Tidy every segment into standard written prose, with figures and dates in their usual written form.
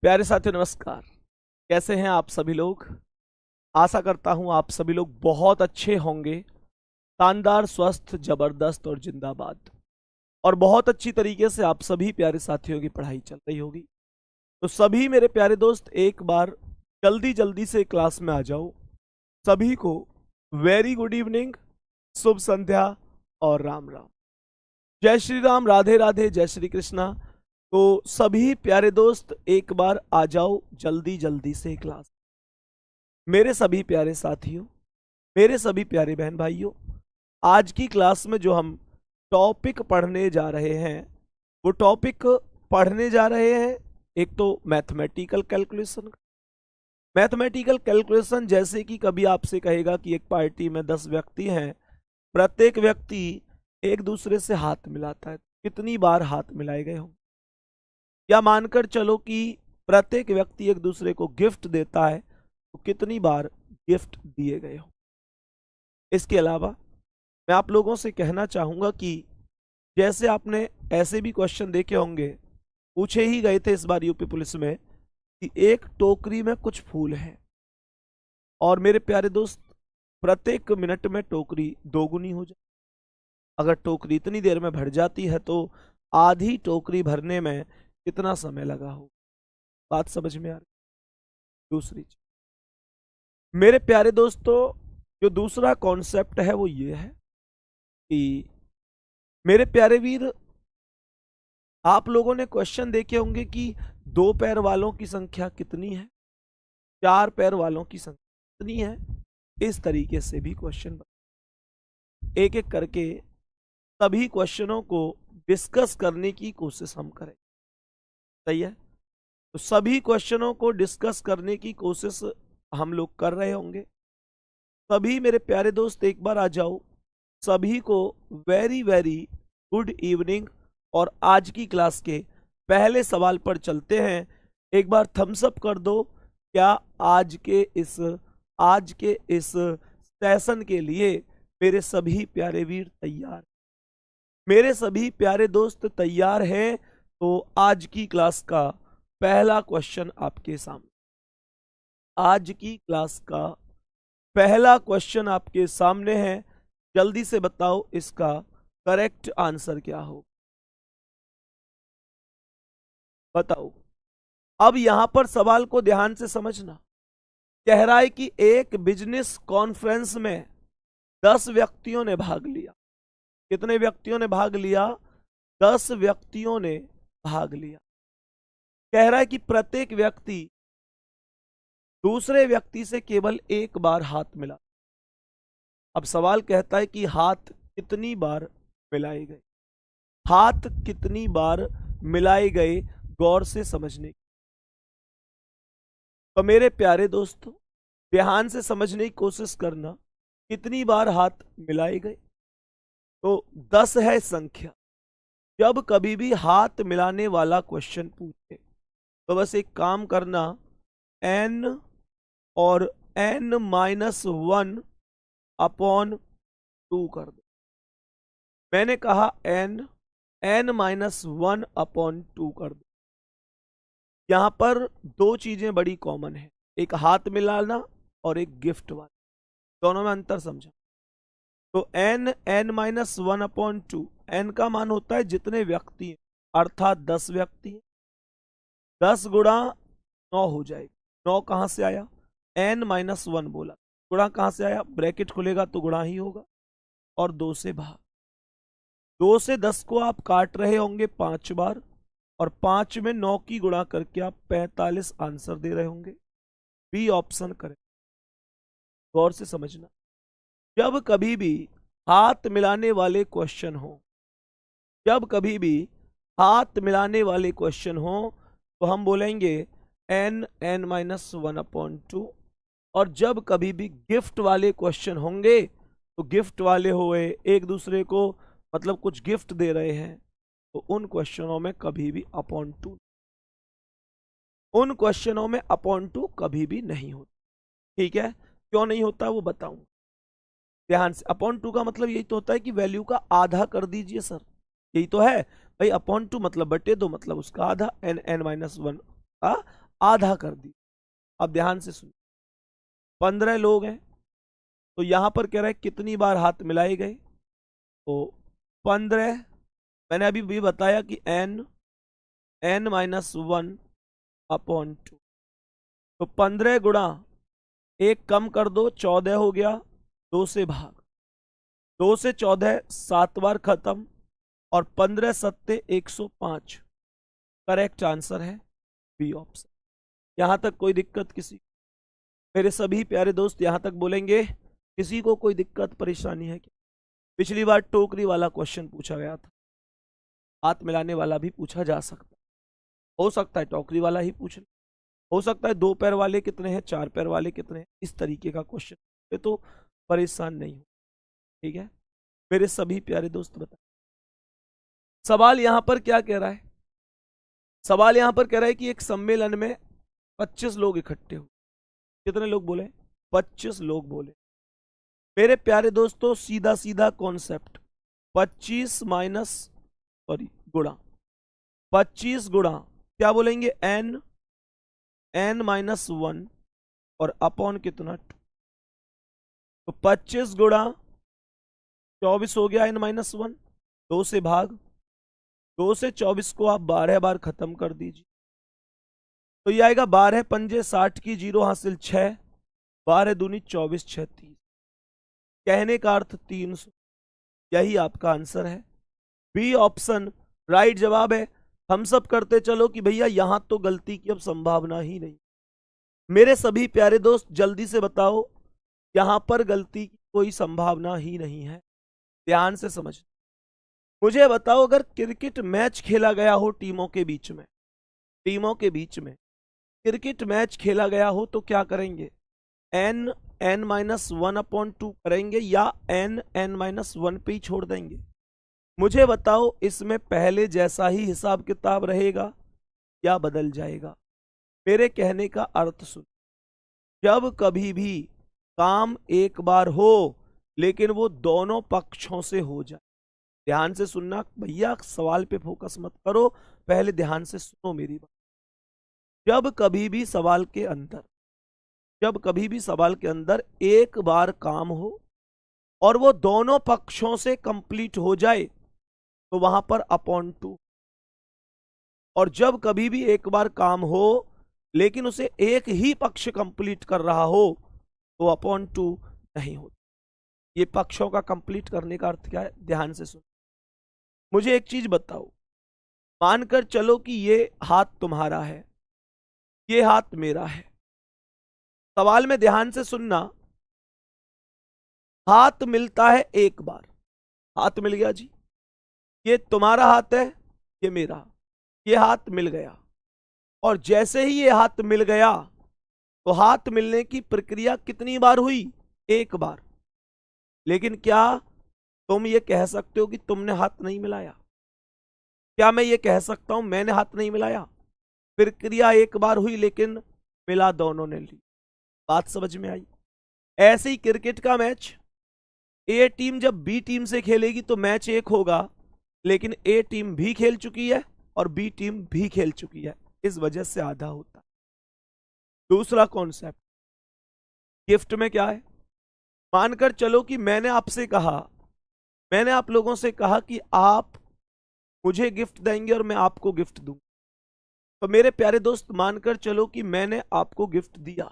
प्यारे साथियों नमस्कार। कैसे हैं आप सभी लोग। आशा करता हूं आप सभी लोग बहुत अच्छे होंगे, शानदार, स्वस्थ, जबरदस्त और जिंदाबाद। और बहुत अच्छी तरीके से आप सभी प्यारे साथियों की पढ़ाई चल रही होगी। तो सभी मेरे प्यारे दोस्त एक बार जल्दी जल्दी से क्लास में आ जाओ। सभी को वेरी गुड इवनिंग, शुभ संध्या और राम राम। जय श्री राम, राधे राधे, जय श्री कृष्णा। तो सभी प्यारे दोस्त एक बार आ जाओ जल्दी जल्दी से क्लास। मेरे सभी प्यारे साथियों, मेरे सभी प्यारे बहन भाइयों, आज की क्लास में जो हम टॉपिक पढ़ने जा रहे हैं वो टॉपिक पढ़ने जा रहे हैं एक तो मैथमेटिकल कैलकुलेशन। मैथमेटिकल कैलकुलेशन जैसे कि कभी आपसे कहेगा कि एक पार्टी में 10 व्यक्ति हैं, प्रत्येक व्यक्ति एक दूसरे से हाथ मिलाता है, कितनी बार हाथ मिलाए गए हों। या मानकर चलो कि प्रत्येक व्यक्ति एक दूसरे को गिफ्ट देता है, तो कितनी बार गिफ्ट दिए गए हो। इसके अलावा मैं आप लोगों से कहना चाहूंगा कि जैसे आपने ऐसे भी क्वेश्चन देखे होंगे, पूछे ही गए थे इस बार यूपी पुलिस में कि एक टोकरी में कुछ फूल हैं और मेरे प्यारे दोस्त प्रत्येक मिनट में टोकरी दोगुनी हो जाए। अगर टोकरी इतनी देर में भर जाती है तो आधी टोकरी भरने में कितना समय लगा हो। बात समझ में आ रही। दूसरी चीज मेरे प्यारे दोस्तों, जो दूसरा कॉन्सेप्ट है वो ये है कि मेरे प्यारे वीर, आप लोगों ने क्वेश्चन देखे होंगे कि 2 पैर वालों की संख्या कितनी है, 4 पैर वालों की संख्या कितनी है। इस तरीके से भी क्वेश्चन एक एक करके सभी क्वेश्चनों को डिस्कस करने की कोशिश हम करें। सही है, तो सभी क्वेश्चनों को डिस्कस करने की कोशिश हम लोग कर रहे होंगे। सभी मेरे प्यारे दोस्त एक बार आ जाओ। सभी को वेरी वेरी गुड इवनिंग। और आज की क्लास के पहले सवाल पर चलते हैं। एक बार थम्स अप कर दो। क्या आज के इस सेशन के लिए मेरे सभी प्यारे वीर तैयार, मेरे सभी प्यारे दोस्त तैयार हैं? तो आज की क्लास का पहला क्वेश्चन आपके सामने, आज की क्लास का पहला क्वेश्चन आपके सामने है। जल्दी से बताओ इसका करेक्ट आंसर क्या हो। बताओ। अब यहां पर सवाल को ध्यान से समझना। कह रहा है कि एक बिजनेस कॉन्फ्रेंस में 10 व्यक्तियों ने भाग लिया। कितने व्यक्तियों ने भाग लिया? 10 व्यक्तियों ने भाग लिया। कह रहा है कि प्रत्येक व्यक्ति दूसरे व्यक्ति से केवल एक बार हाथ मिला। अब सवाल कहता है कि हाथ कितनी बार मिलाए गए, हाथ कितनी बार मिलाए गए, गौर से समझने की। तो मेरे प्यारे दोस्तों ध्यान से समझने की कोशिश करना, कितनी बार हाथ मिलाए गए। तो 10 है संख्या। जब कभी भी हाथ मिलाने वाला क्वेश्चन पूछे तो बस एक काम करना, n और n-1 अपॉन 2 कर दो। मैंने कहा n-1 अपॉन 2 कर दो। यहां पर 2 चीजें बड़ी कॉमन है, एक हाथ मिलाना और एक गिफ्ट वाला। दोनों में अंतर समझा। तो n-1 अपॉन 2, n का मान होता है जितने व्यक्ति हैं, अर्थात 10 व्यक्ति हैं। 10 गुणा 9 हो जाएगा। 9 कहां से आया? n-1 बोला, गुणा कहां से आया? ब्रैकेट खुलेगा तो गुणा ही होगा, और 2 से भाग। 2 से 10 को आप काट रहे होंगे 5 बार, और 5 में 9 की गुणा करके आप 45 आंसर दे रहे होंगे। बी ऑप्शन करें। गौर से समझना, जब कभी भी हाथ मिलाने वाले क्वेश्चन हो, जब कभी भी हाथ मिलाने वाले क्वेश्चन हो तो हम बोलेंगे n-1 अपॉन 2। और जब कभी भी गिफ्ट वाले क्वेश्चन होंगे तो गिफ्ट वाले हुए, एक दूसरे को मतलब कुछ गिफ्ट दे रहे हैं, तो उन क्वेश्चनों में कभी भी अपॉन 2, उन क्वेश्चनों में अपॉन 2 कभी भी नहीं होता। ठीक है, क्यों नहीं होता वो बताऊं ध्यान से। अपॉन 2 का मतलब यही तो होता है कि वैल्यू का आधा कर दीजिए सर, यही तो है भाई। अपॉन 2 मतलब बटे 2 मतलब उसका आधा, n-1 का आधा कर दी। अब ध्यान से सुनिए, 15 लोग हैं, तो यहां पर कह रहा है कितनी बार हाथ मिलाए गए, तो 15, मैंने अभी भी बताया कि n-1/2, तो 15 गुणा एक कम कर दो, 14 हो गया, 2 से भाग, 2 से 14 7 बार खत्म, और 15 सत्ते 105। करेक्ट आंसर है बी ऑप्शन। यहां तक कोई दिक्कत किसी, मेरे सभी प्यारे दोस्त यहां तक बोलेंगे किसी को कोई दिक्कत परेशानी है क्या? पिछली बार टोकरी वाला क्वेश्चन पूछा गया था, हाथ मिलाने वाला भी पूछा जा सकता है, हो सकता है टोकरी वाला ही पूछ ले, हो सकता है 2 पैर वाले कितने हैं, 4 पैर वाले कितने हैं, इस तरीके का क्वेश्चन, ये तो परेशान नहीं हो। ठीक है मेरे सभी प्यारे दोस्त, बताएं सवाल यहां पर क्या कह रहा है। सवाल यहां पर कह रहा है कि एक सम्मेलन में 25 लोग इकट्ठे हो, कितने लोग बोले, 25 लोग बोले। मेरे प्यारे दोस्तों सीधा सीधा कॉन्सेप्ट, 25 माइनस सॉरी गुणा, 25 गुणा क्या बोलेंगे, n-1 और अपॉन कितना 2, तो 25 गुणा 24 हो गया n-1, 2 से भाग, 2 से 24 को आप 12 बार खत्म कर दीजिए, तो ये आएगा 12 पंजे 60 की 0 हासिल 6, 12 दूनी 24 6 30, कहने का अर्थ 300। यही आपका आंसर है, बी ऑप्शन राइट जवाब है। हम सब करते चलो कि भैया यहां तो गलती की अब संभावना ही नहीं। मेरे सभी प्यारे दोस्त जल्दी से बताओ, यहां पर गलती की कोई संभावना ही नहीं है, ध्यान से समझ। मुझे बताओ अगर क्रिकेट मैच खेला गया हो टीमों के बीच में, टीमों के बीच में क्रिकेट मैच खेला गया हो तो क्या करेंगे, n-1/2 करेंगे या n-1 पे ही छोड़ देंगे। मुझे बताओ इसमें पहले जैसा ही हिसाब किताब रहेगा या बदल जाएगा। मेरे कहने का अर्थ सुन, जब कभी भी काम एक बार हो लेकिन वो दोनों पक्षों से हो जाए, ध्यान से सुनना भैया, सवाल पे फोकस मत करो, पहले ध्यान से सुनो मेरी बात। जब कभी भी सवाल के अंदर, जब कभी भी सवाल के अंदर एक बार काम हो और वो दोनों पक्षों से कंप्लीट हो जाए तो वहां पर अपॉन 2, और जब कभी भी एक बार काम हो लेकिन उसे एक ही पक्ष कंप्लीट कर रहा हो तो अपॉन 2 नहीं होता। ये पक्षों का कंप्लीट करने का अर्थ क्या है, ध्यान से सुन। मुझे एक चीज बताओ, मानकर चलो कि ये हाथ तुम्हारा है, ये हाथ मेरा है। सवाल में ध्यान से सुनना, हाथ मिलता है एक बार, हाथ मिल गया जी, ये तुम्हारा हाथ है, ये मेरा, ये हाथ मिल गया, और जैसे ही ये हाथ मिल गया तो हाथ मिलने की प्रक्रिया कितनी बार हुई, एक बार। लेकिन क्या तुम ये कह सकते हो कि तुमने हाथ नहीं मिलाया? क्या मैं ये कह सकता हूं मैंने हाथ नहीं मिलाया? प्रक्रिया एक बार हुई लेकिन मिला दोनों ने ली। बात समझ में आई? ऐसे ही क्रिकेट का मैच, ए टीम जब बी टीम से खेलेगी तो मैच एक होगा, लेकिन ए टीम भी खेल चुकी है और बी टीम भी खेल चुकी है, इस वजह से आधा होता। दूसरा कॉन्सेप्ट गिफ्ट में क्या है, मानकर चलो कि मैंने आपसे कहा, मैंने आप लोगों से कहा कि आप मुझे गिफ्ट देंगे और मैं आपको गिफ्ट दूं। तो मेरे प्यारे दोस्त मानकर चलो कि मैंने आपको गिफ्ट दिया।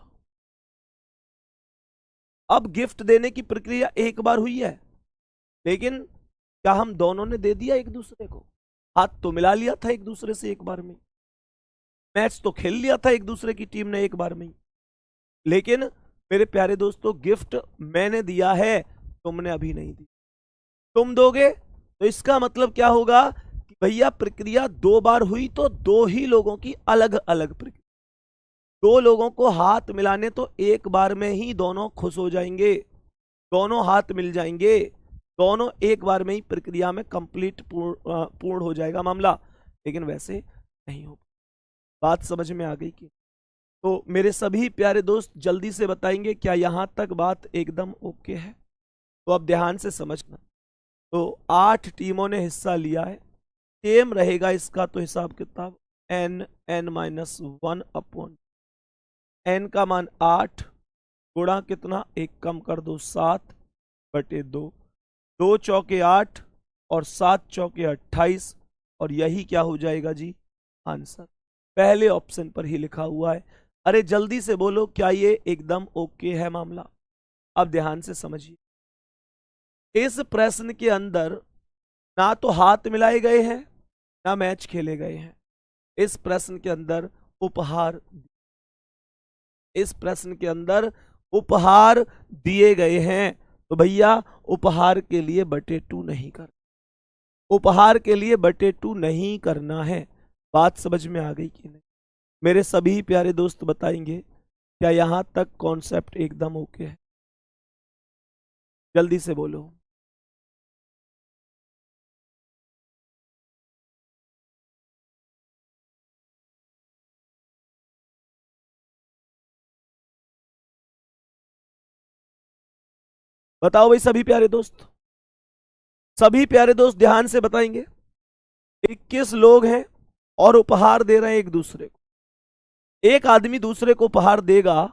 अब गिफ्ट देने की प्रक्रिया एक बार हुई है, लेकिन क्या हम दोनों ने दे दिया एक दूसरे को? हाथ तो मिला लिया था एक दूसरे से एक बार में, मैच तो खेल लिया था एक दूसरे की टीम ने एक बार में, लेकिन मेरे प्यारे दोस्तों गिफ्ट मैंने दिया है, तुमने अभी नहीं दी। तुम दोगे तो इसका मतलब क्या होगा कि भैया प्रक्रिया 2 बार हुई तो 2 ही लोगों की अलग अलग प्रक्रिया। 2 लोगों को हाथ मिलाने तो एक बार में ही दोनों खुश हो जाएंगे, दोनों हाथ मिल जाएंगे, दोनों एक बार में ही प्रक्रिया में कंप्लीट पूर्ण हो जाएगा मामला, लेकिन वैसे नहीं हो। बात समझ में आ गई कि? तो मेरे सभी प्यारे दोस्त जल्दी से बताएंगे क्या यहां तक बात एकदम ओके है? तो अब ध्यान से समझना। तो 8 टीमों ने हिस्सा लिया है, सेम रहेगा इसका तो हिसाब किताब, N N minus 1 upon N का मान 8 गुणा कितना, एक कम कर दो 7/2, 2 चौके 8 और 7 चौके 28, और यही क्या हो जाएगा जी, आंसर। पहले ऑप्शन पर ही लिखा हुआ है। अरे जल्दी से बोलो, क्या ये एकदम ओके है मामला? अब ध्यान से समझिए, इस प्रश्न के अंदर ना तो हाथ मिलाए गए हैं ना मैच खेले गए हैं। इस प्रश्न के अंदर उपहार, इस प्रश्न के अंदर उपहार दिए गए हैं, तो भैया उपहार के लिए /2 नहीं कर, उपहार के लिए /2 नहीं करना है। बात समझ में आ गई कि नहीं? मेरे सभी प्यारे दोस्त बताएंगे क्या यहां तक कॉन्सेप्ट एकदम ओके है? जल्दी से बोलो। बताओ भाई सभी प्यारे दोस्त, सभी प्यारे दोस्त ध्यान से बताएंगे। 21 लोग हैं और उपहार दे रहे हैं एक दूसरे को। एक आदमी दूसरे को उपहार देगा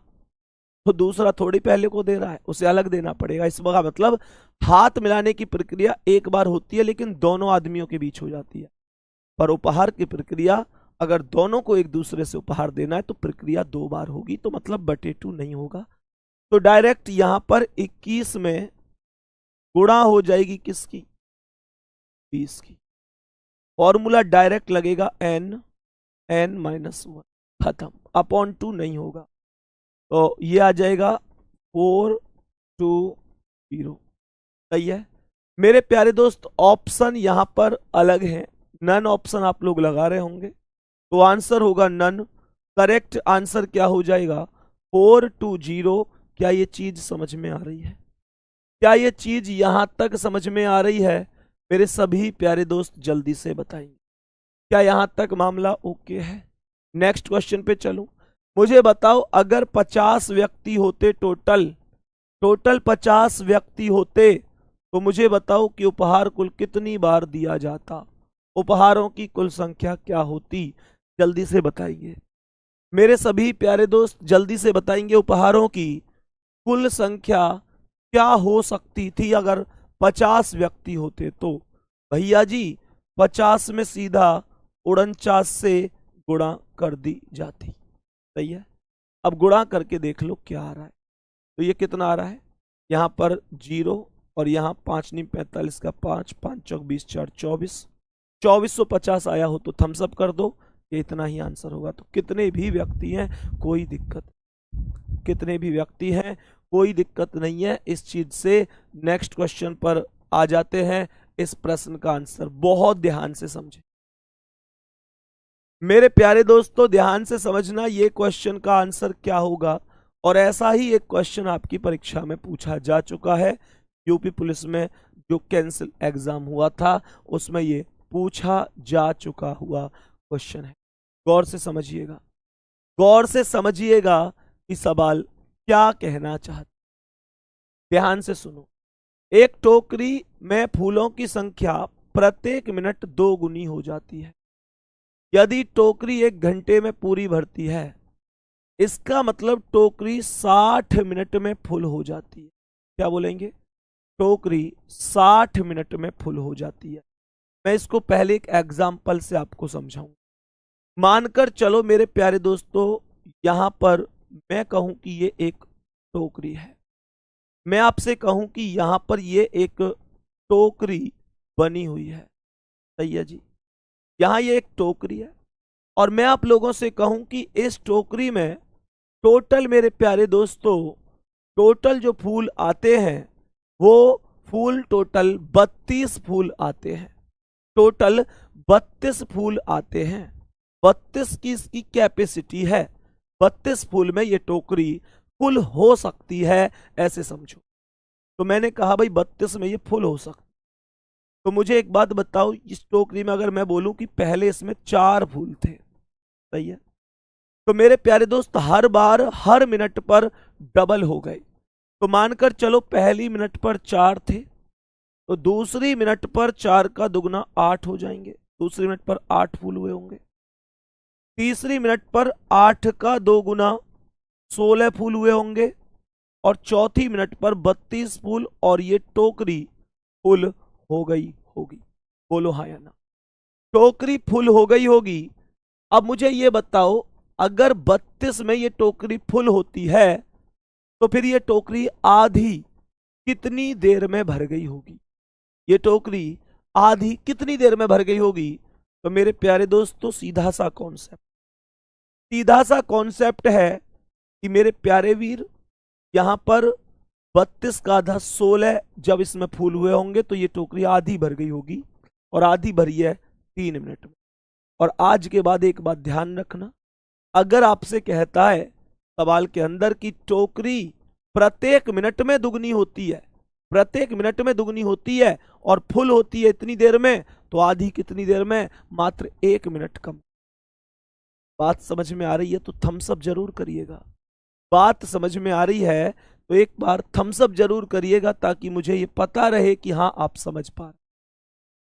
तो दूसरा थोड़ी पहले को दे रहा है, उसे अलग देना पड़ेगा। इस का मतलब हाथ मिलाने की प्रक्रिया एक बार होती है लेकिन दोनों आदमियों के बीच हो जाती है, पर उपहार की प्रक्रिया अगर दोनों को एक दूसरे से उपहार देना है तो प्रक्रिया 2 बार होगी, तो मतलब /2 नहीं होगा। तो डायरेक्ट यहां पर 21 में गुणा हो जाएगी किसकी, 20 की। फॉर्मूला डायरेक्ट लगेगा n n-1, खत्म, अपॉन 2 नहीं होगा। तो ये आ जाएगा 4 2 0। सही है मेरे प्यारे दोस्त। ऑप्शन यहां पर अलग है, नन ऑप्शन आप लोग लगा रहे होंगे, तो आंसर होगा नन। करेक्ट आंसर क्या हो जाएगा, 420। क्या ये चीज समझ में आ रही है? क्या ये चीज यहां तक समझ में आ रही है? मेरे सभी प्यारे दोस्त जल्दी से बताएंगे क्या यहां तक मामला ओके है? नेक्स्ट क्वेश्चन पे चलो। मुझे बताओ, अगर 50 व्यक्ति होते, टोटल 50 व्यक्ति होते, तो मुझे बताओ कि उपहार कुल कितनी बार दिया जाता, उपहारों की कुल संख्या क्या होती? जल्दी से बताइए मेरे सभी प्यारे दोस्त, जल्दी से बताएंगे उपहारों की कुल संख्या क्या हो सकती थी अगर 50 व्यक्ति होते तो? भैया जी 50 में सीधा 49 से गुणा कर दी जाती। सही है, अब गुणा करके देख लो क्या आ रहा है। तो ये कितना आ रहा है, यहां पर 0 और यहां 5 × 45 का 5, 5 चौक 20, 4 24, 2450 आया हो तो थम्स अप कर दो, ये इतना ही आंसर होगा। तो कितने भी व्यक्ति हैं कोई दिक्कत, कितने भी व्यक्ति हैं कोई दिक्कत नहीं है इस चीज से। नेक्स्ट क्वेश्चन पर आ जाते हैं। इस प्रश्न का आंसर बहुत ध्यान से समझे मेरे प्यारे दोस्तों, ध्यान से समझना ये क्वेश्चन का आंसर क्या होगा। और ऐसा ही एक क्वेश्चन आपकी परीक्षा में पूछा जा चुका है, यूपी पुलिस में जो कैंसिल एग्जाम हुआ था उसमें ये पूछा जा चुका हुआ क्वेश्चन है। गौर से समझिएगा, गौर से समझिएगा कि सवाल क्या कहना चाहता। ध्यान से सुनो, एक टोकरी में फूलों की संख्या प्रत्येक मिनट 2 गुनी हो जाती है। यदि टोकरी 1 घंटे में पूरी भरती है, इसका मतलब टोकरी 60 मिनट में फुल हो जाती है। क्या बोलेंगे? टोकरी 60 मिनट में फुल हो जाती है। मैं इसको पहले एक एग्जाम्पल से आपको समझाऊं। मानकर चलो मेरे प्यारे दोस्तों, यहां पर मैं कहूं कि ये एक टोकरी है, मैं आपसे कहूं कि यहां पर ये एक टोकरी बनी हुई है। सही है जी, यहां ये एक टोकरी है और मैं आप लोगों से कहूं कि इस टोकरी में टोटल मेरे प्यारे दोस्तों, टोटल जो फूल आते हैं वो फूल टोटल 32 फूल आते हैं, टोटल 32 फूल आते हैं। 32 की इसकी कैपेसिटी है, 32 फूल में ये टोकरी फुल हो सकती है, ऐसे समझो। तो मैंने कहा भाई 32 में ये फुल हो सकती। तो मुझे एक बात बताओ, इस टोकरी में अगर मैं बोलूं कि पहले इसमें 4 फूल थे, सही है, तो मेरे प्यारे दोस्त हर बार हर मिनट पर डबल हो गए। तो मानकर चलो पहली मिनट पर 4 थे, तो दूसरी मिनट पर 4 का दुगना 8 हो जाएंगे, दूसरी मिनट पर 8 फूल हुए होंगे। तीसरी मिनट पर 8 का 2 गुना 16 फूल हुए होंगे, और चौथी मिनट पर 32 फूल, और ये टोकरी फुल हो गई होगी। बोलो हाँ या ना। टोकरी फुल हो गई होगी। अब मुझे ये बताओ, अगर 32 में ये टोकरी फुल होती है तो फिर ये टोकरी आधी कितनी देर में भर गई होगी? ये टोकरी आधी कितनी देर में भर गई होगी? तो मेरे प्यारे दोस्तों, सीधा सा कॉन्सेप्ट है कि मेरे प्यारे वीर, यहां पर 32 का आधा 16 जब इसमें फूल हुए होंगे तो ये टोकरी आधी भर गई होगी, और आधी भरी है 3 मिनट में। और आज के बाद एक बात ध्यान रखना, अगर आपसे कहता है सवाल के अंदर कि टोकरी प्रत्येक मिनट में दुगनी होती है, प्रत्येक मिनट में दुगनी होती है और फुल होती है इतनी देर में, तो आधी कितनी देर में? मात्र 1 मिनट कम। बात समझ में आ रही है तो थम्स अप जरूर करिएगा। बात समझ में आ रही है तो एक बार थम्स अप जरूर करिएगा, ताकि मुझे ये पता रहे कि हाँ आप समझ पा रहे।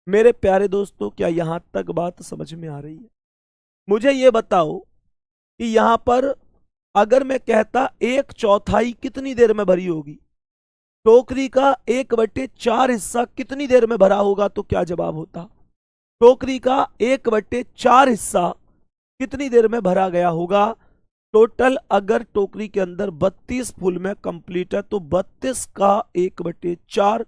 मेरे प्यारे दोस्तों, क्या यहां तक बात समझ में आ रही है? मुझे ये बताओ कि यहां पर अगर मैं कहता 1/4 कितनी देर में भरी होगी, टोकरी का 1/4 हिस्सा कितनी देर में भरा होगा, तो क्या जवाब होता? टोकरी का 1/4 हिस्सा कितनी देर में भरा गया होगा? टोटल अगर टोकरी के अंदर 32 फूल में कंप्लीट है तो 32 का 1/4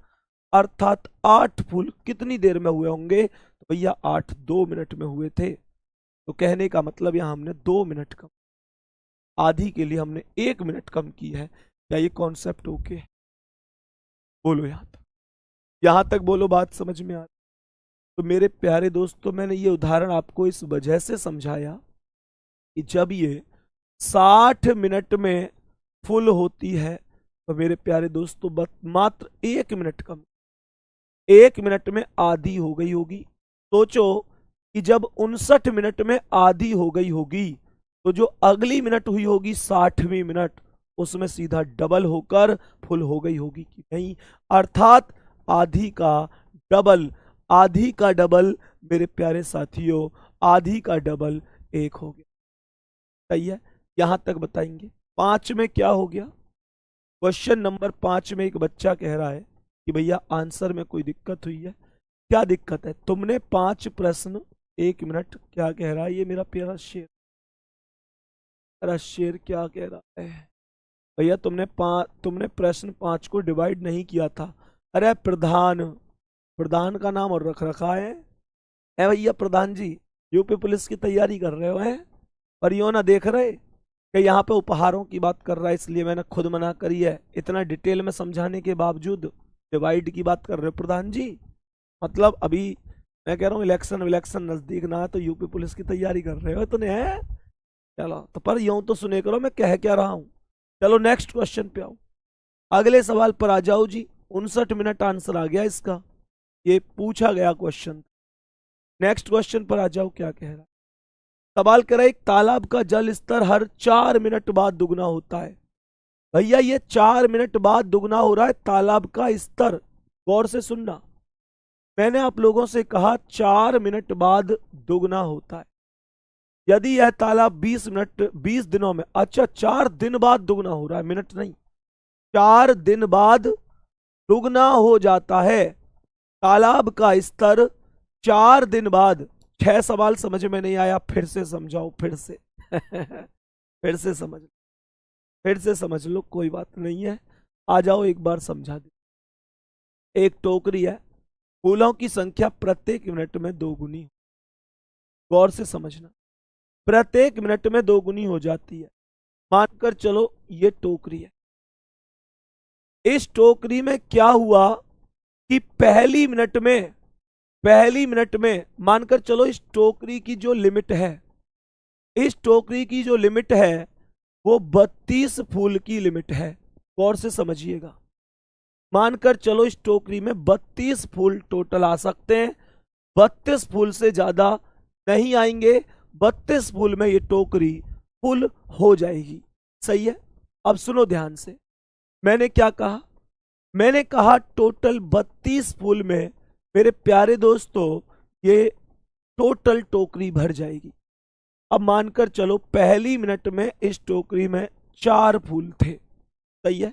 अर्थात 8 फूल कितनी देर में हुए होंगे? तो भैया 8 2 मिनट में हुए थे। तो कहने का मतलब यहां हमने 2 मिनट कम, आधी के लिए हमने 1 मिनट कम की है। क्या ये कॉन्सेप्ट ओके? बोलो यहां तक बोलो, बात समझ में आ? तो मेरे प्यारे दोस्तों, मैंने ये उदाहरण आपको इस वजह से समझाया कि जब ये 60 मिनट में फुल होती है तो मेरे प्यारे दोस्तों मात्र 1 मिनट कम, 1 मिनट में आधी हो गई होगी। सोचो कि जब 59 मिनट में आधी हो गई होगी तो जो अगली मिनट हुई होगी 60वीं मिनट, उसमें सीधा डबल होकर फुल हो गई होगी कि नहीं? अर्थात आधी का डबल, आधी का डबल मेरे प्यारे साथियों, आधी का डबल 1 हो गया। सही है? यहां तक बताएंगे। 5 में क्या हो गया? क्वेश्चन नंबर 5 में एक बच्चा कह रहा है कि भैया आंसर में कोई दिक्कत हुई है। क्या दिक्कत है? तुमने 5 प्रश्न, 1 मिनट, क्या कह रहा है ये मेरा प्यारा शेर? मेरा शेर क्या कह रहा है? भैया तुमने प्रश्न 5 को डिवाइड नहीं किया था। अरे प्रधान का नाम और रख रखा है भैया प्रधान जी, यूपी पुलिस की तैयारी कर रहे हो हैं, और यो ना देख रहे कि यहाँ पे उपहारों की बात कर रहा है, इसलिए मैंने खुद मना करी है। इतना डिटेल में समझाने के बावजूद डिवाइड की बात कर रहे हो प्रधान जी? मतलब अभी मैं कह रहा हूँ इलेक्शन नजदीक ना तो यूपी पुलिस की तैयारी कर रहे हो, तो नहीं है? चलो तो पर यूं तो सुने करो मैं कह क्या रहा हूं। चलो नेक्स्ट क्वेश्चन पे आओ, अगले सवाल पर आ जाओ जी। 59 मिनट आंसर आ गया इसका, ये पूछा गया क्वेश्चन। नेक्स्ट क्वेश्चन पर आ जाओ, क्या कह रहा है? सवाल कर रहा है एक तालाब का जल स्तर हर 4 मिनट बाद दुगना होता है। भैया ये 4 मिनट बाद दुगना हो रहा है तालाब का स्तर। गौर से सुनना, मैंने आप लोगों से कहा 4 मिनट बाद दुगना होता है। यदि यह तालाब 20 दिनों में, अच्छा 4 दिन बाद दुगना हो रहा है, मिनट नहीं, 4 दिन बाद दुगना हो जाता है तालाब का स्तर 4 दिन बाद। 6 सवाल समझ में नहीं आया, फिर से समझाओ, फिर से फिर से समझ लो, फिर से समझ लो, कोई बात नहीं है, आ जाओ एक बार समझा दे। एक टोकरी है, फूलों की संख्या प्रत्येक मिनट में 2 गुनी, गौर से समझना, प्रत्येक मिनट में 2 गुनी हो जाती है। मानकर चलो ये टोकरी है। इस टोकरी में क्या हुआ कि पहली मिनट में मानकर चलो इस टोकरी की जो लिमिट है, इस टोकरी की जो लिमिट है वो 32 फूल की लिमिट है। गौर से समझिएगा, मानकर चलो इस टोकरी में 32 फूल टोटल आ सकते हैं, 32 फूल से ज्यादा नहीं आएंगे, 32 फूल में ये टोकरी फुल हो जाएगी। सही है? अब सुनो ध्यान से, मैंने क्या कहा? मैंने कहा टोटल 32 फूल में मेरे प्यारे दोस्तों ये टोटल टोकरी भर जाएगी। अब मानकर चलो पहली मिनट में इस टोकरी में 4 फूल थे, सही है।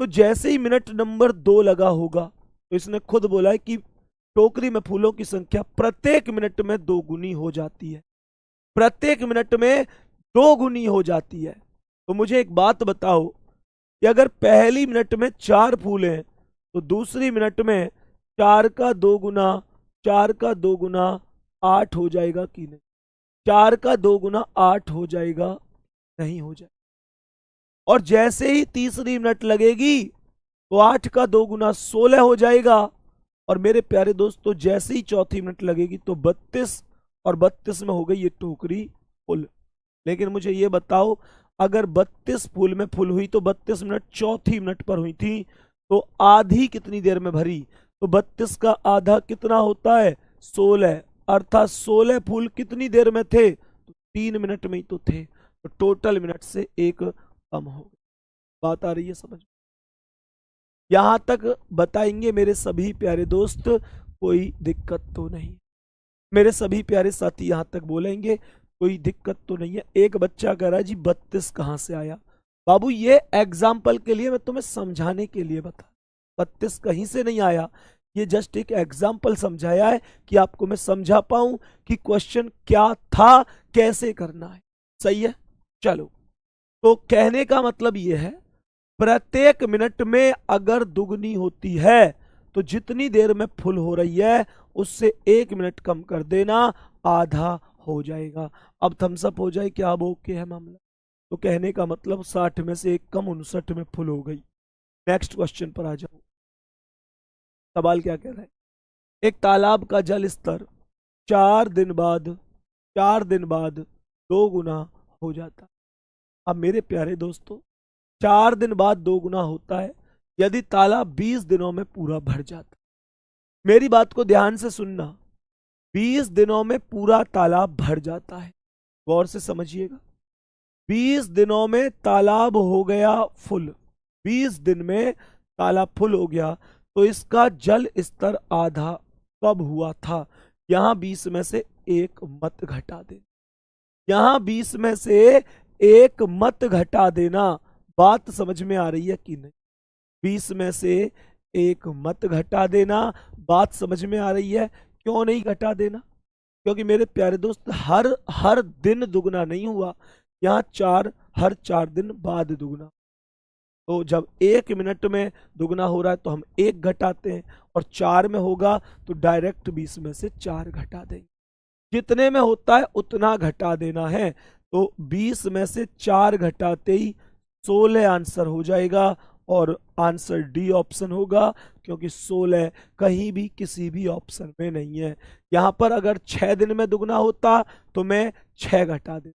तो जैसे ही मिनट नंबर 2 लगा होगा तो इसने खुद बोला है कि टोकरी में फूलों की संख्या प्रत्येक मिनट में 2 गुनी हो जाती है, प्रत्येक मिनट में 2 गुनी हो जाती है। तो मुझे एक बात बताओ कि अगर पहली मिनट में 4 फूल हैं तो दूसरी मिनट में 4 का 2 गुना 4 का 2 गुना 8 हो जाएगा कि नहीं? 4 का 2 गुना 8 हो जाएगा? नहीं हो जाएगा। और जैसे ही तीसरी मिनट लगेगी तो 8 का 2 गुना 16 हो जाएगा। और मेरे प्यारे दोस्तों जैसे ही चौथी मिनट लगेगी तो 32, और 32 में हो गई ये टोकरी फुल। लेकिन मुझे ये बताओ अगर 32 फूल में फुल हुई तो 32 मिनट चौथी मिनट पर हुई थी, तो आधी कितनी देर में भरी? तो 32 का आधा कितना होता है? 16, अर्थात 16 फूल कितनी देर में थे? तो 3 मिनट में ही तो थे। तो टोटल मिनट से 1 कम हो गई। बात आ रही है समझ? यहां तक बताएंगे मेरे सभी प्यारे दोस्त, कोई दिक्कत तो नहीं? मेरे सभी प्यारे साथी यहां तक बोलेंगे कोई दिक्कत तो नहीं है? एक बच्चा कह रहा है जी 32 कहां से आया? बाबू ये एग्जाम्पल के लिए मैं तुम्हें समझाने के लिए बता, 32 कहीं से नहीं आया, ये जस्ट एक एग्जाम्पल समझाया है कि आपको मैं समझा पाऊं कि क्वेश्चन क्या था, कैसे करना है। सही है, चलो। तो कहने का मतलब ये है प्रत्येक मिनट में अगर दुगनी होती है तो जितनी देर में फुल हो रही है उससे 1 मिनट कम कर देना, आधा हो जाएगा। अब थम्सअप हो जाए क्या? अब ओके है मामला? तो कहने का मतलब 60 में से 1 कम 59 में फुल हो गई। नेक्स्ट क्वेश्चन पर आ जाओ। सवाल क्या कह रहा है? एक तालाब का जल स्तर 4 दिन बाद 2 गुना हो जाता। अब मेरे प्यारे दोस्तों 4 दिन बाद 2 गुना होता है यदि तालाब 20 दिनों में पूरा भर जाता। मेरी बात को ध्यान से सुनना, 20 दिनों में पूरा तालाब भर जाता है, गौर से समझिएगा। 20 दिनों में तालाब हो गया फुल, 20 दिन में तालाब फुल हो गया, तो इसका जल स्तर आधा कब हुआ था? यहां 20 में से 1 मत घटा देना, यहां 20 में से 1 मत घटा देना। बात समझ में आ रही है कि नहीं? 20 में से 1 मत घटा देना। बात समझ में आ रही है? क्यों नहीं घटा देना? क्योंकि मेरे प्यारे दोस्त हर दिन दुगना नहीं हुआ, यहाँ हर 4 दिन बाद दुगना। तो जब 1 मिनट में दुगना हो रहा है तो हम 1 घटाते हैं, और 4 में होगा तो डायरेक्ट 20 में से 4 घटा देंगे। जितने में होता है उतना घटा देना है। तो 20 में से 4 घटाते ही 16 आंसर हो जाएगा, और आंसर डी ऑप्शन होगा, क्योंकि 16 कहीं भी किसी भी ऑप्शन में नहीं है। यहां पर अगर 6 दिन में दुगना होता तो मैं 6 घटा देता,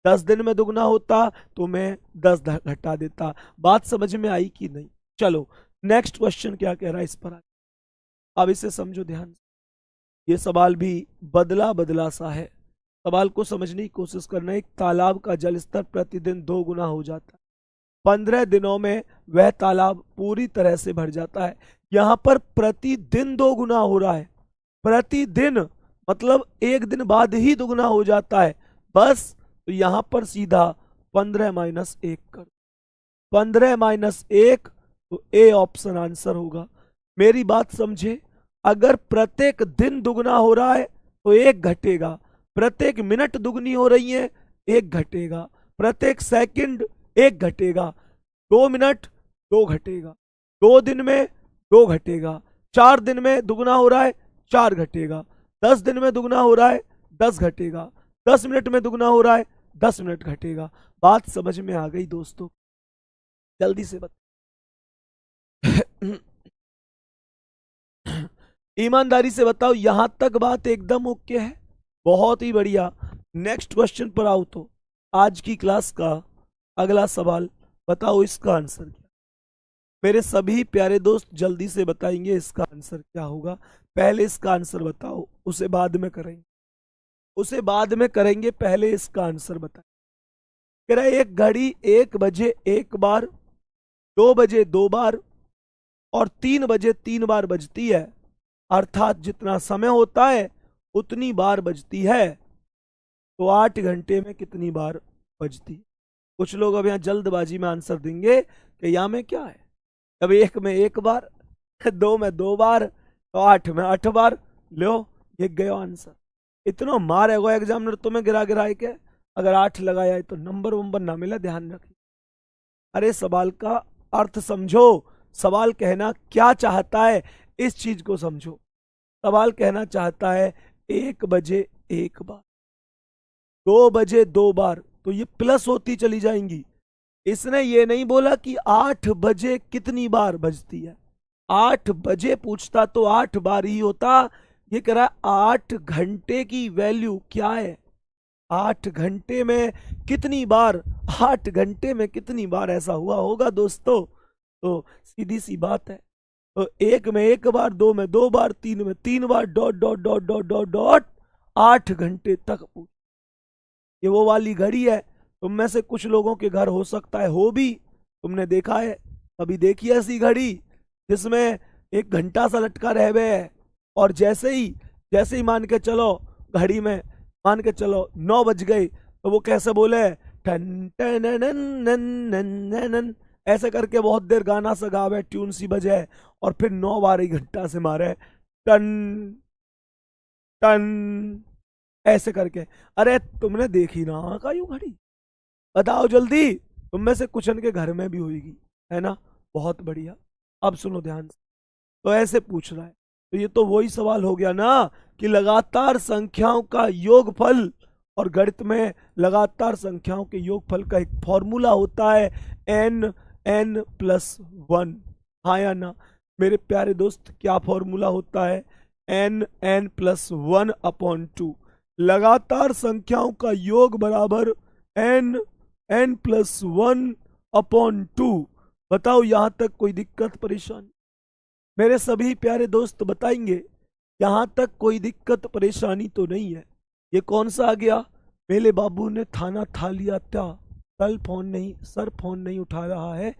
10 दिन में दुगना होता तो मैं 10 घटा देता। बात समझ में आई कि नहीं? चलो नेक्स्ट क्वेश्चन क्या कह रहा है इस पर। अब इसे समझो ध्यान से, ये सवाल भी बदला बदला सा है, सवाल को समझने की कोशिश करना। एक तालाब का जल स्तर प्रतिदिन 2 गुना हो जाता है, 15 दिनों में वह तालाब पूरी तरह से भर जाता है। यहां पर प्रतिदिन 2 गुना हो रहा है, प्रतिदिन मतलब 1 दिन बाद ही दुगना हो जाता है बस। तो यहां पर सीधा 15 माइनस 1 कर, 15 माइनस 1, तो ए ऑप्शन आंसर होगा। मेरी बात समझे, अगर प्रत्येक दिन दुगना हो रहा है तो 1 घटेगा, प्रत्येक मिनट दुगनी हो रही है 1 घटेगा, प्रत्येक सेकंड 1 घटेगा, 2 मिनट 2 घटेगा, 2 दिन में 2 घटेगा, 4 दिन में दुगना हो रहा है 4 घटेगा, 10 दिन में दुगना हो रहा है 10 घटेगा, 10 मिनट में दुगना हो रहा है 10 मिनट घटेगा। बात समझ में आ गई दोस्तों? जल्दी से बता। ईमानदारी से बताओ, यहां तक बात एकदम ओके है? बहुत ही बढ़िया। नेक्स्ट क्वेश्चन पर आओ। तो आज की क्लास का अगला सवाल, बताओ इसका आंसर क्या? मेरे सभी प्यारे दोस्त जल्दी से बताएंगे इसका आंसर क्या होगा। पहले इसका आंसर बताओ, उसे बाद में करेंगे, उसे बाद में करेंगे, पहले इसका आंसर बताएं। कह रहा है एक घड़ी 1 बजे 1 बार, 2 बजे 2 बार और 3 बजे 3 बार बजती है, अर्थात जितना समय होता है उतनी बार बजती है। तो 8 घंटे में कितनी बार बजती है? कुछ लोग अब यहाँ जल्दबाजी में आंसर देंगे कि यहाँ में क्या है, अब 1 में 1 बार, 2 में 2 बार, तो 8 में 8 बार। लो, ये गयो आंसर। इतना मारेगा एग्जामिनर तुम्हें गिरा गिरा के, अगर 8 लगाया है तो नंबर वंबर ना मिले, ध्यान रखिए। अरे सवाल का अर्थ समझो, सवाल कहना क्या चाहता है इस चीज को समझो। सवाल कहना चाहता है 1 बजे 1 बार, 2 बजे 2 बार, तो ये प्लस होती चली जाएंगी। इसने ये नहीं बोला कि 8 बजे कितनी बार बजती है। 8 बजे पूछता तो 8 बार ही होता। ये कह रहा है 8 घंटे की वैल्यू क्या है, 8 घंटे में कितनी बार, 8 घंटे में कितनी बार ऐसा हुआ होगा दोस्तों। तो सीधी सी बात है। तो 1 में 1 बार, 2 में 2 बार, 3 में 3 बार, dot dot dot dot dot dot 8 घंटे तक पूछ। ये वो वाली घड़ी है, तुम में से कुछ लोगों के घर हो सकता है हो भी, तुमने देखा है कभी, देखी ऐसी घड़ी जिसमें 1 घंटा सा लटका रह गए है, और जैसे ही मान के चलो घड़ी में, मान के चलो 9 बज गए, तो वो कैसे बोले, टन टन नन नन नन नन, ऐसे करके बहुत देर गाना सा गावे, ट्यून सी बजे, और फिर 9 बार 1 घंटा से मारे टन टन ऐसे करके। अरे तुमने देखी ना का यूं घड़ी, बताओ जल्दी, तुम में से कुछ के घर में भी होगी, है ना। बहुत बढ़िया, अब सुनो ध्यान से। तो ऐसे पूछ रहा है, तो ये तो वही सवाल हो गया ना कि लगातार संख्याओं का योगफल, और गणित में लगातार संख्याओं के योगफल का एक फॉर्मूला होता है n+1। हाँ या ना मेरे प्यारे दोस्त, क्या फॉर्मूला होता है, n+1/2। लगातार संख्याओं का योग बराबर n+1/2। बताओ यहां तक कोई दिक्कत परेशानी? मेरे सभी प्यारे दोस्त बताएंगे, यहां तक कोई दिक्कत परेशानी तो नहीं है। ये कौन सा आ गया, मेरे बाबू ने थाना था लिया था, सर फोन नहीं उठा रहा है,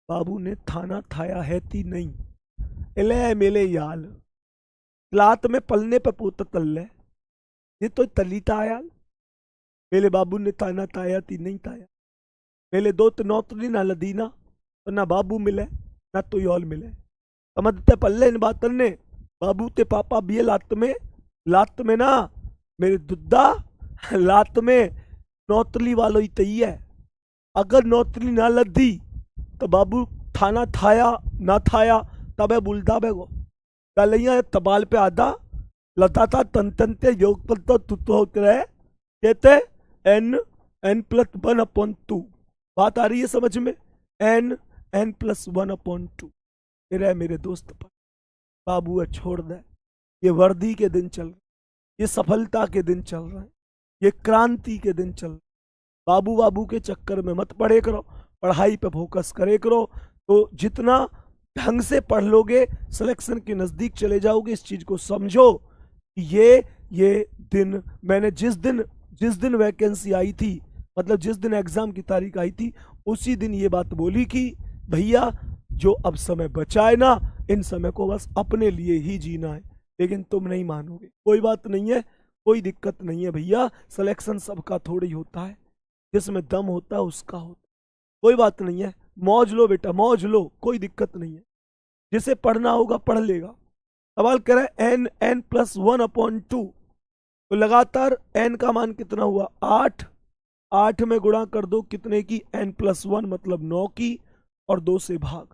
बाबू ने थाना थाया है ती नहीं। एले मेले याल लात में पलने पे पूत तल्ले, ये तो तलीता यार, मेरे बाबू ने थाना थाया ती नहीं थाया। मेरे दो तो नौतरी ना लदीना, तो ना बाबू मिले ना तो योल मिले। समझते पल्ले इन बातन ने, बाबू ते पापा भी लात में ना मेरे दुद्दा, लात में नौतली वालो ही तई है। अगर नौतली ना लदी तो बाबू थाना थाया ना थाया तबे बुलदा बेगो कलैया तबाल पे आधा लताता तन योग तो तुतो रहे कहते n+1/2। बात आ रही है समझ में, n+1/2। फिर मेरे दोस्त पर बाबू है छोड़ दे, ये वर्दी के दिन चल रहे, ये सफलता के दिन चल रहे हैं, ये क्रांति के दिन चल रहे। बाबू के चक्कर में मत पड़े करो, पढ़ाई पे फोकस करे करो। तो जितना ढंग से पढ़ लोगे, सिलेक्शन के नजदीक चले जाओगे। इस चीज को समझो, ये दिन मैंने जिस दिन वैकेंसी आई थी, मतलब जिस दिन एग्जाम की तारीख आई थी, उसी दिन ये बात बोली कि भैया जो अब समय बचा है ना, इन समय को बस अपने लिए ही जीना है। लेकिन तुम नहीं मानोगे, कोई बात नहीं है, कोई दिक्कत नहीं है भैया, सिलेक्शन सबका थोड़ी होता है, जिसमें दम होता है उसका होता है, कोई बात नहीं है, मौज लो बेटा मौज लो, कोई दिक्कत नहीं है, जिसे पढ़ना होगा पढ़ लेगा। सवाल कह रहा है n+1/2, तो लगातार n का मान कितना हुआ 8, 8 में गुणा कर दो कितने की, n+1 मतलब 9 की, और 2 से भाग,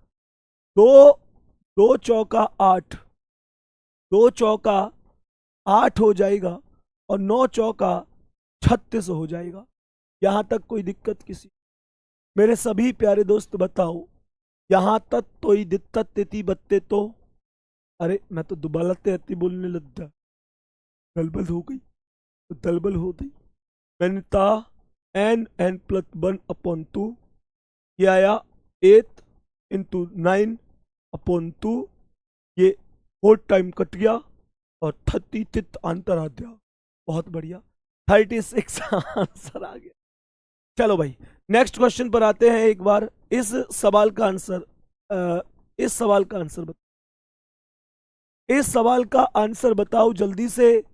2 चौका 8, 2 चौका 8 हो जाएगा, और 9 चौका 36 हो जाएगा। यहां तक कोई दिक्कत किसी? मेरे सभी प्यारे दोस्त बताओ, यहां तक तो ही दिक्कत तेती बत्ते तो, अरे मैं तो दोबारा तेती बोलने लग गया, गलबल हो गई, तो दलबल हो गई। मैंने था n+1/2, ये आया 8 × 9/2, ये 4 टाइम कट गया, और 36 आंसर आ गया। बहुत बढ़िया, 36 आंसर आ गया। चलो भाई नेक्स्ट क्वेश्चन पर आते हैं। एक बार इस सवाल का आंसर बताओ, इस सवाल का आंसर बताओ जल्दी से,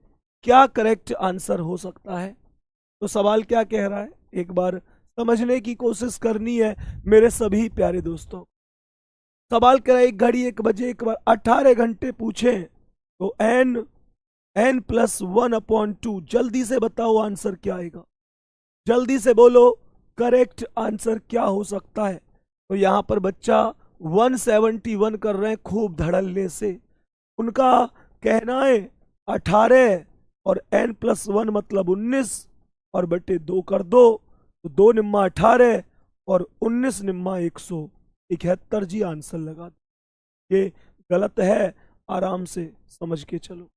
क्या करेक्ट आंसर हो सकता है? तो सवाल क्या कह रहा है, एक बार समझने की कोशिश करनी है मेरे सभी प्यारे दोस्तों। सवाल कह रहा है एक घड़ी 1 बजे 1 बार 18 घंटे पूछे तो n+1/2। जल्दी से बताओ आंसर क्या आएगा, जल्दी से बोलो करेक्ट आंसर क्या हो सकता है। तो यहाँ पर बच्चा 171 कर रहे हैं खूब धड़ल्ले से। उनका कहना है 18 और n+1 मतलब 19 और बटे 2 कर दो तो 2 निम्मा 18 और 19 निम्मा 171 जी आंसर लगा दो। ये गलत है, आराम से समझ के चलो।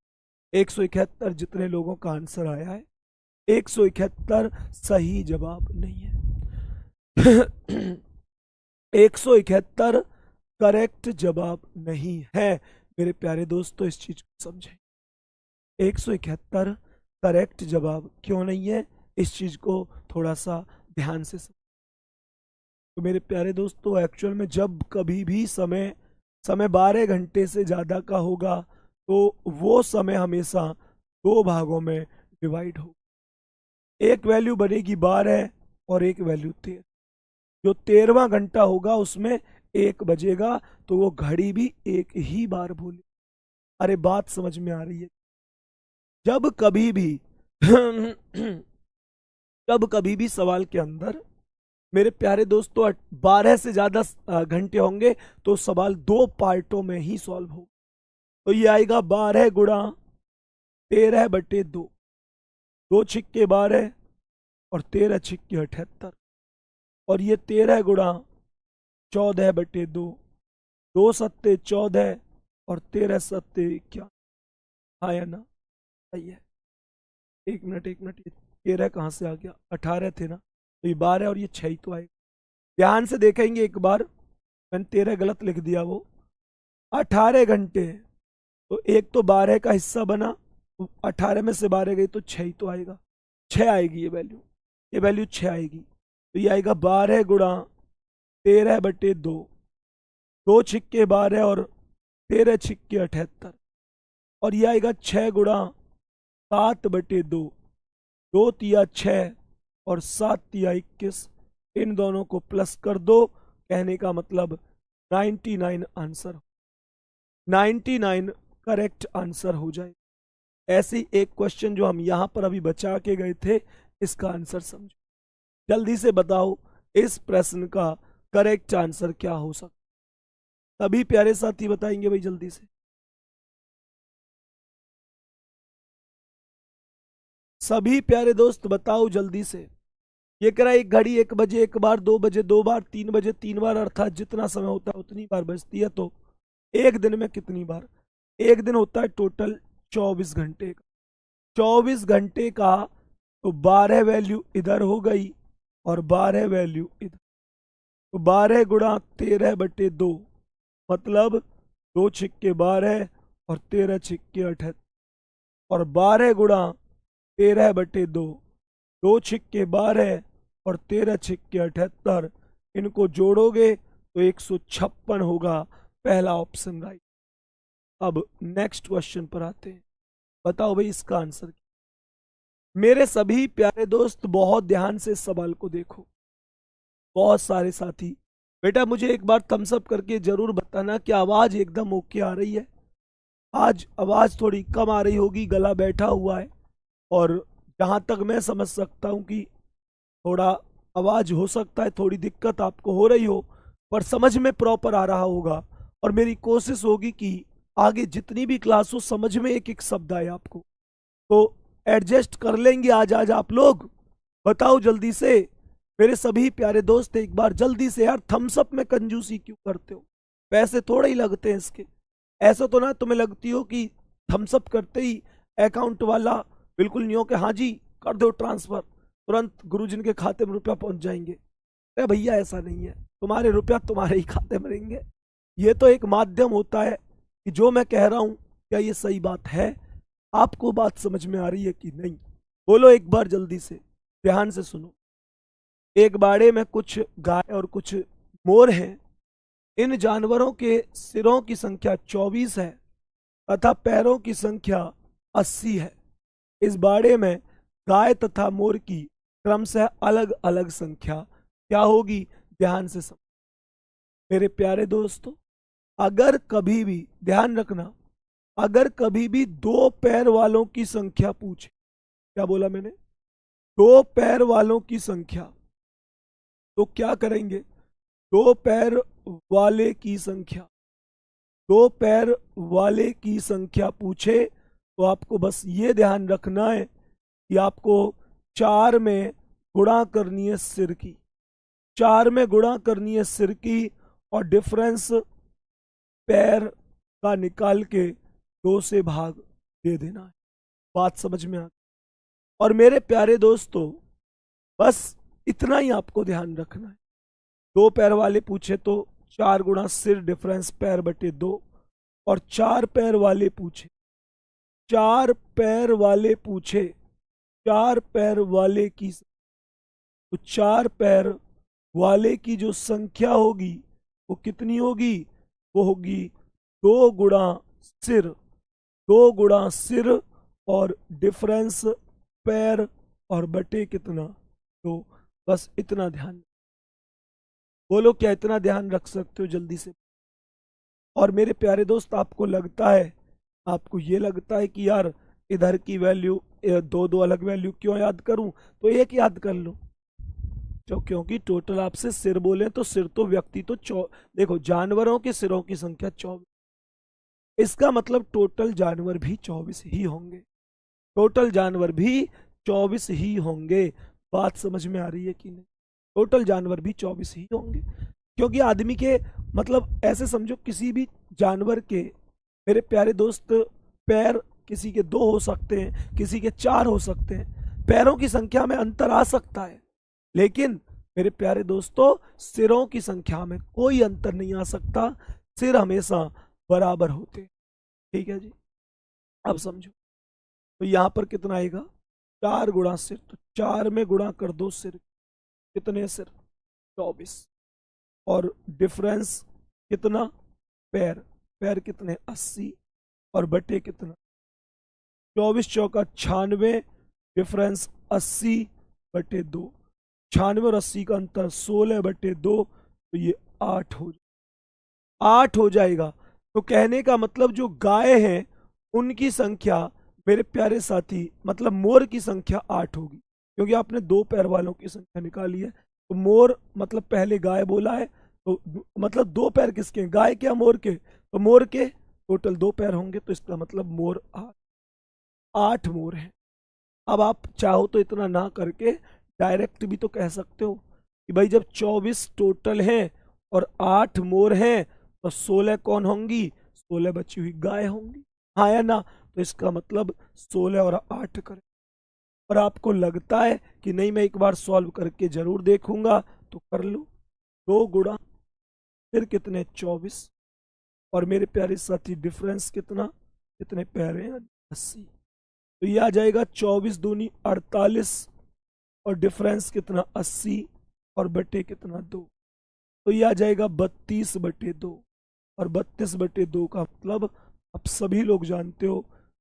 171 जितने लोगों का आंसर आया है, 171 सही जवाब नहीं है। 171 करेक्ट जवाब नहीं है मेरे प्यारे दोस्तों, इस चीज को समझें। 171 करेक्ट जवाब क्यों नहीं है, इस चीज को थोड़ा सा ध्यान से समझें। तो मेरे प्यारे दोस्तों एक्चुअल में जब कभी भी समय 12 घंटे से ज़्यादा का होगा तो वो समय हमेशा 2 भागों में डिवाइड हो। एक वैल्यू बनेगी 12 और एक वैल्यू 13। जो 13वां घंटा होगा उसमें 1 बजेगा तो वो घड़ी भी 1 ही बार बोले। अरे बात समझ में आ रही है। जब कभी भी जब कभी भी सवाल के अंदर मेरे प्यारे दोस्तों 12 से ज्यादा घंटे होंगे तो सवाल 2 पार्टों में ही सॉल्व हो। तो ये आएगा 12 गुणा 13 बटे 2, 2 छिक्के 12 और 13 छिक्के 78, और ये 13 गुणा 14 बटे 2, 2 सत्ते 14 और 13 सत्ते 21। हाँ या ना, सही है। एक मिनट ये 13 कहाँ से आ गया, 18 थे ना, तो ये 12 और ये 6 ही तो आएगा। ध्यान से देखेंगे एक बार, मैंने 13 गलत लिख दिया, वो 18 घंटे तो एक तो 12 का हिस्सा बना, 18 में से 12 गई तो 6 ही तो आएगा, 6 आएगी ये वैल्यू 6 आएगी। तो ये आएगा 12 गुणा 13 बटे 2, 2 छिक्के 12 और 13 छिक्के 78, और ये आएगा 6 गुणा 7 बटे 2, 2 तिया 6 और 7 तिया 21। इन दोनों को प्लस कर दो, कहने का मतलब 99 आंसर, 99 करेक्ट आंसर हो जाए। ऐसी एक क्वेश्चन जो हम यहां पर अभी बचा के गए थे, इसका आंसर समझो। जल्दी से बताओ इस प्रश्न का करेक्ट आंसर क्या हो सकता। सभी प्यारे साथी बताएंगे भाई जल्दी से, सभी प्यारे दोस्त बताओ जल्दी से। ये कह रहा है एक घड़ी 1 बजे 1 बार, 2 बजे 2 बार, 3 बजे 3 बार, अर्थात जितना समय होता है उतनी बार बजती है। तो एक दिन में कितनी बार, एक दिन होता है टोटल 24 घंटे का, 24 घंटे का तो 12 वैल्यू इधर हो गई और 12 वैल्यू इधर, तो 12 गुणा 13 बटे 2 मतलब 2 छिक्के 12 और 13 छिक्के 78, और 12 गुणा 13 बटे 2, 2 छिक्के 12 और 13 छिक्के 78, इनको जोड़ोगे तो 156 होगा। पहला ऑप्शन राइट। अब नेक्स्ट क्वेश्चन पर आते हैं, बताओ भाई इसका आंसर। मेरे सभी प्यारे दोस्त बहुत ध्यान से इस सवाल को देखो, बहुत सारे साथी बेटा मुझे एक बार थम्स अप करके जरूर बताना कि आवाज एकदम ओके आ रही है। आज आवाज थोड़ी कम आ रही होगी, गला बैठा हुआ है, और जहां तक मैं समझ सकता हूं कि थोड़ा आवाज हो सकता है थोड़ी दिक्कत आपको हो रही हो, पर समझ में प्रॉपर आ रहा होगा। और मेरी कोशिश होगी कि आगे जितनी भी क्लास हो समझ में एक एक शब्द आए आपको, तो एडजस्ट कर लेंगे आज आप लोग। बताओ जल्दी से मेरे सभी प्यारे दोस्त, एक बार जल्दी से यार। थम्स अप में कंजूसी क्यों करते हो, पैसे थोड़े ही लगते हैं इसके। ऐसा तो ना तुम्हें लगती हो कि थम्स अप करते ही अकाउंट वाला बिल्कुल नहीं हो कि हाँ जी कर दो ट्रांसफर, तुरंत गुरुजन के खाते में रुपया पहुंच जाएंगे। अरे भैया ऐसा नहीं है, तुम्हारे रुपया तुम्हारे ही खाते में रहेंगे। ये तो एक माध्यम होता है कि जो मैं कह रहा हूं क्या ये सही बात है, आपको बात समझ में आ रही है कि नहीं, बोलो एक बार जल्दी से, ध्यान से सुनो। एक बाड़े में कुछ गाय और कुछ मोर हैं। इन जानवरों के सिरों की संख्या 24 है तथा पैरों की संख्या 80 है। इस बाड़े में गाय तथा मोर की क्रमशः अलग अलग संख्या क्या होगी? ध्यान से समझ मेरे प्यारे दोस्तों। अगर कभी भी, ध्यान रखना, अगर कभी भी दो पैर वालों की संख्या पूछे, क्या बोला मैंने? दो पैर वालों की संख्या, तो क्या करेंगे? दो पैर वाले की संख्या, दो पैर वाले की संख्या पूछे तो आपको बस ये ध्यान रखना है कि आपको 4 में गुणा करनी है सिर की, 4 में गुणा करनी है सिर की, और डिफरेंस पैर का निकाल के 2 से भाग दे देना है। बात समझ में आ गई? और मेरे प्यारे दोस्तों, बस इतना ही आपको ध्यान रखना है। दो पैर वाले पूछे तो 4 गुणा सिर डिफरेंस पैर बटे 2, और 4 पैर वाले पूछे, 4 पैर वाले पूछे, 4 पैर वाले की, तो 4 पैर वाले की जो संख्या होगी वो कितनी होगी? वो होगी 2 गुणा सिर, 2 गुणा सिर और डिफरेंस पैर और बटे कितना? तो बस इतना ध्यान, बोलो क्या इतना ध्यान रख सकते हो जल्दी से? और मेरे प्यारे दोस्त, आपको लगता है, आपको ये लगता है कि यार इधर की वैल्यू, दो दो अलग वैल्यू क्यों याद करूं, तो एक याद कर लो। जो क्योंकि टोटल आपसे सिर बोले तो सिर तो व्यक्ति तो देखो, जानवरों के सिरों की संख्या 24, इसका मतलब टोटल जानवर भी 24 ही होंगे, टोटल जानवर भी 24 ही होंगे। बात समझ में आ रही है कि नहीं? टोटल जानवर भी 24 ही होंगे, क्योंकि आदमी के, मतलब ऐसे समझो, किसी भी जानवर के, मेरे प्यारे दोस्त, पैर किसी के 2 हो सकते हैं, किसी के 4 हो सकते हैं, पैरों की संख्या में अंतर आ सकता है, लेकिन मेरे प्यारे दोस्तों सिरों की संख्या में कोई अंतर नहीं आ सकता, सिर हमेशा बराबर होते। ठीक है जी, अब समझो। तो यहां पर कितना आएगा? 4 गुणा सिर, तो 4 में गुणा कर दो सिर, कितने सिर? 24, और डिफरेंस कितना? पैर, पैर कितने? 80, और बटे कितना? 24 चौका 96, डिफरेंस 80 बटे 2, 96 और 80 का अंतर 16 बटे 2, तो ये 8 हो 8 हो जाएगा। तो कहने का मतलब जो गाय हैं उनकी संख्या, मेरे प्यारे साथी, मतलब मोर की संख्या 8 होगी, क्योंकि आपने दो पैर वालों की संख्या निकाली है। तो मोर मतलब पहले गाय बोला है, तो मतलब दो पैर किसके? गाय के या मोर के? तो मोर के टोटल 2 पैर होंगे, तो इसका मतलब मोर 8 मोर हैं। अब आप चाहो तो इतना ना करके डायरेक्ट भी तो कह सकते हो कि भाई जब 24 टोटल हैं और 8 मोर हैं, तो 16 कौन होंगी? 16 बची हुई गाय होंगी, हाँ या ना? तो इसका मतलब 16 और 8 करें। और आपको लगता है कि नहीं, मैं एक बार सॉल्व करके जरूर देखूंगा, तो कर लो। 2 गुणा फिर कितने? 24, और मेरे प्यारे साथी डिफरेंस कितना? कितने पैर हैं? 80। तो ये आ जाएगा 24 दूनी 48, और डिफरेंस कितना? 80, और बटे कितना? 2। तो ये आ जाएगा 32 बटे 2, और 32 बटे 2 का मतलब आप सभी लोग जानते हो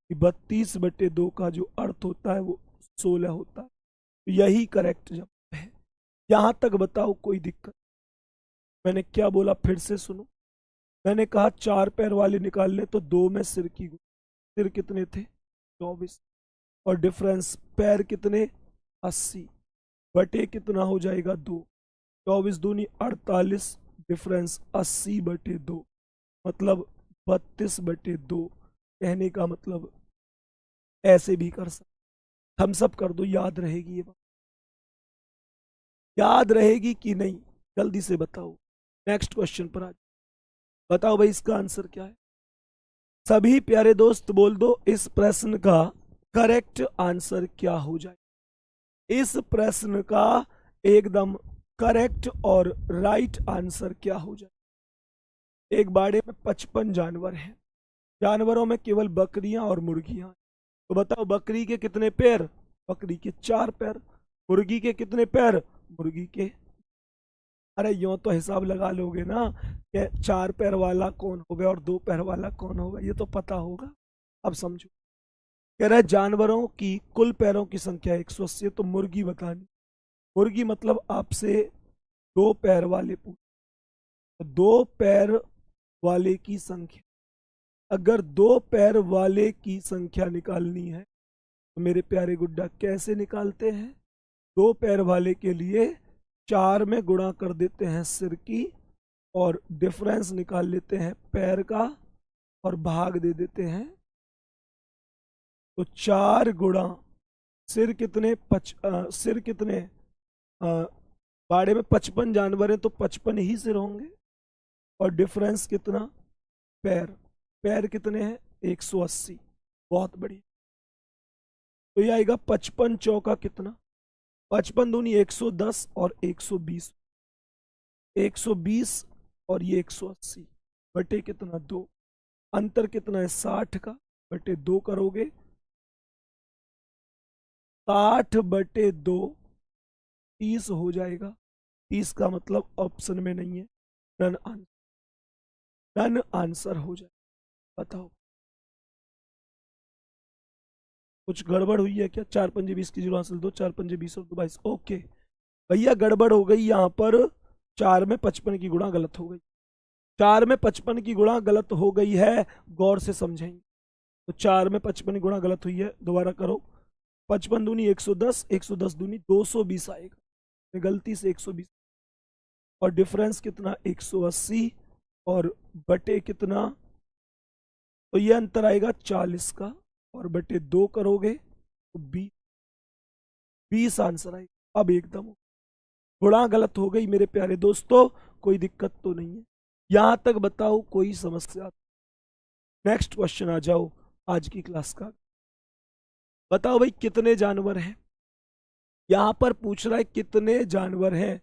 कि 32 बटे 2 का जो अर्थ होता है वो 16 होता है। तो यही करेक्ट जवाब है। यहां तक बताओ कोई दिक्कत? मैंने क्या बोला फिर से सुनो। मैंने कहा 4 पैर वाले निकालने, तो 2 में सिर की, सिर कितने थे? 24, और डिफरेंस पैर कितने? 80, बटे कितना हो जाएगा? 2। 24 दूनी 48, डिफरेंस 80 बटे 2, मतलब 32 बटे 2। कहने का मतलब ऐसे भी कर सकते, हम सब कर दो, याद रहेगी ये बात? याद रहेगी कि नहीं? जल्दी से बताओ। नेक्स्ट क्वेश्चन पर आ बताओ भाई, इसका आंसर क्या है? सभी प्यारे दोस्त बोल दो, इस प्रश्न का करेक्ट आंसर क्या हो जाए? इस प्रश्न का एकदम करेक्ट और राइट आंसर क्या हो जाए? एक बाड़े में 55 जानवर हैं, जानवरों में केवल बकरियां और मुर्गियां हैं। तो बताओ, बकरी के कितने पैर? बकरी के 4 पैर। मुर्गी के कितने पैर? मुर्गी के, अरे यूं तो हिसाब लगा लोगे ना कि 4 पैर वाला कौन होगा और 2 पैर वाला कौन होगा, ये तो पता होगा। अब समझो, कह रहा है जानवरों की कुल पैरों की संख्या 180 है, तो मुर्गी बतानी। मुर्गी मतलब आपसे दो पैर वाले पूछ, तो दो पैर वाले की संख्या, अगर दो पैर वाले की संख्या निकालनी है तो मेरे प्यारे गुड्डा कैसे निकालते हैं? दो पैर वाले के लिए 4 में गुणा कर देते हैं सिर की, और डिफरेंस निकाल लेते हैं पैर का, और भाग दे देते हैं। तो 4 गुणा सिर कितने सिर कितने, बाड़े में 55 जानवर हैं तो 55 ही सिर होंगे, और डिफरेंस कितना, पैर। पैर कितने हैं? 180। बहुत बढ़िया। तो ये आएगा 55 चौका कितना, 55 दूनी 110 और 120, 120 और ये 180 बटे कितना, 2। अंतर कितना है? 60 का, बटे 2 करोगे, 60 बटे 2 30 हो जाएगा। 30 का मतलब ऑप्शन में नहीं है, डन आंसर, डन आंसर हो जाए। बताओ कुछ गड़बड़ हुई है क्या? 4 पंजे 20 की 0 हासिल 2, 4 पंजे 20 और 2 22। ओके भैया गड़बड़ हो गई यहाँ पर, 4 में 55 की गुणा गलत हो गई, 4 में 55 की गुणा गलत हो गई है, गौर से समझेंगे। तो 4 में 55 की गुणा गलत हुई है, दोबारा करो। 55 दूनी 110, 110 दूनी 220 आएगा, गलती से 120, और डिफरेंस कितना, 180, और बटे कितना, तो ये अंतर आएगा 40 का, और बटे 2 करोगे तो 20 आंसर आएगा। अब एकदम गुणा गलत हो गई मेरे प्यारे दोस्तों, कोई दिक्कत तो नहीं है यहां तक? बताओ कोई समस्या? नेक्स्ट क्वेश्चन आ जाओ आज की क्लास का। बताओ भाई कितने जानवर हैं? यहां पर पूछ रहा है कितने जानवर हैं,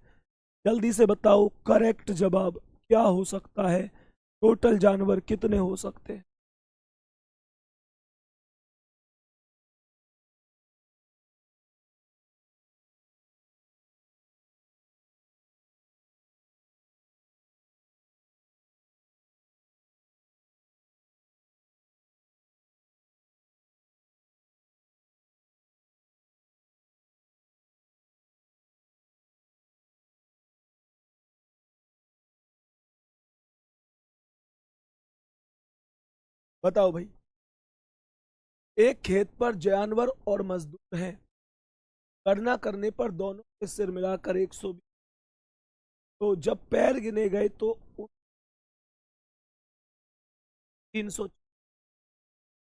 जल्दी से बताओ करेक्ट जवाब क्या हो सकता है, टोटल जानवर कितने हो सकते हैं? बताओ भाई, एक खेत पर जानवर और मजदूर हैं, गणना करने पर दोनों के सिर मिलाकर 120, तो जब पैर गिने गए तो 300।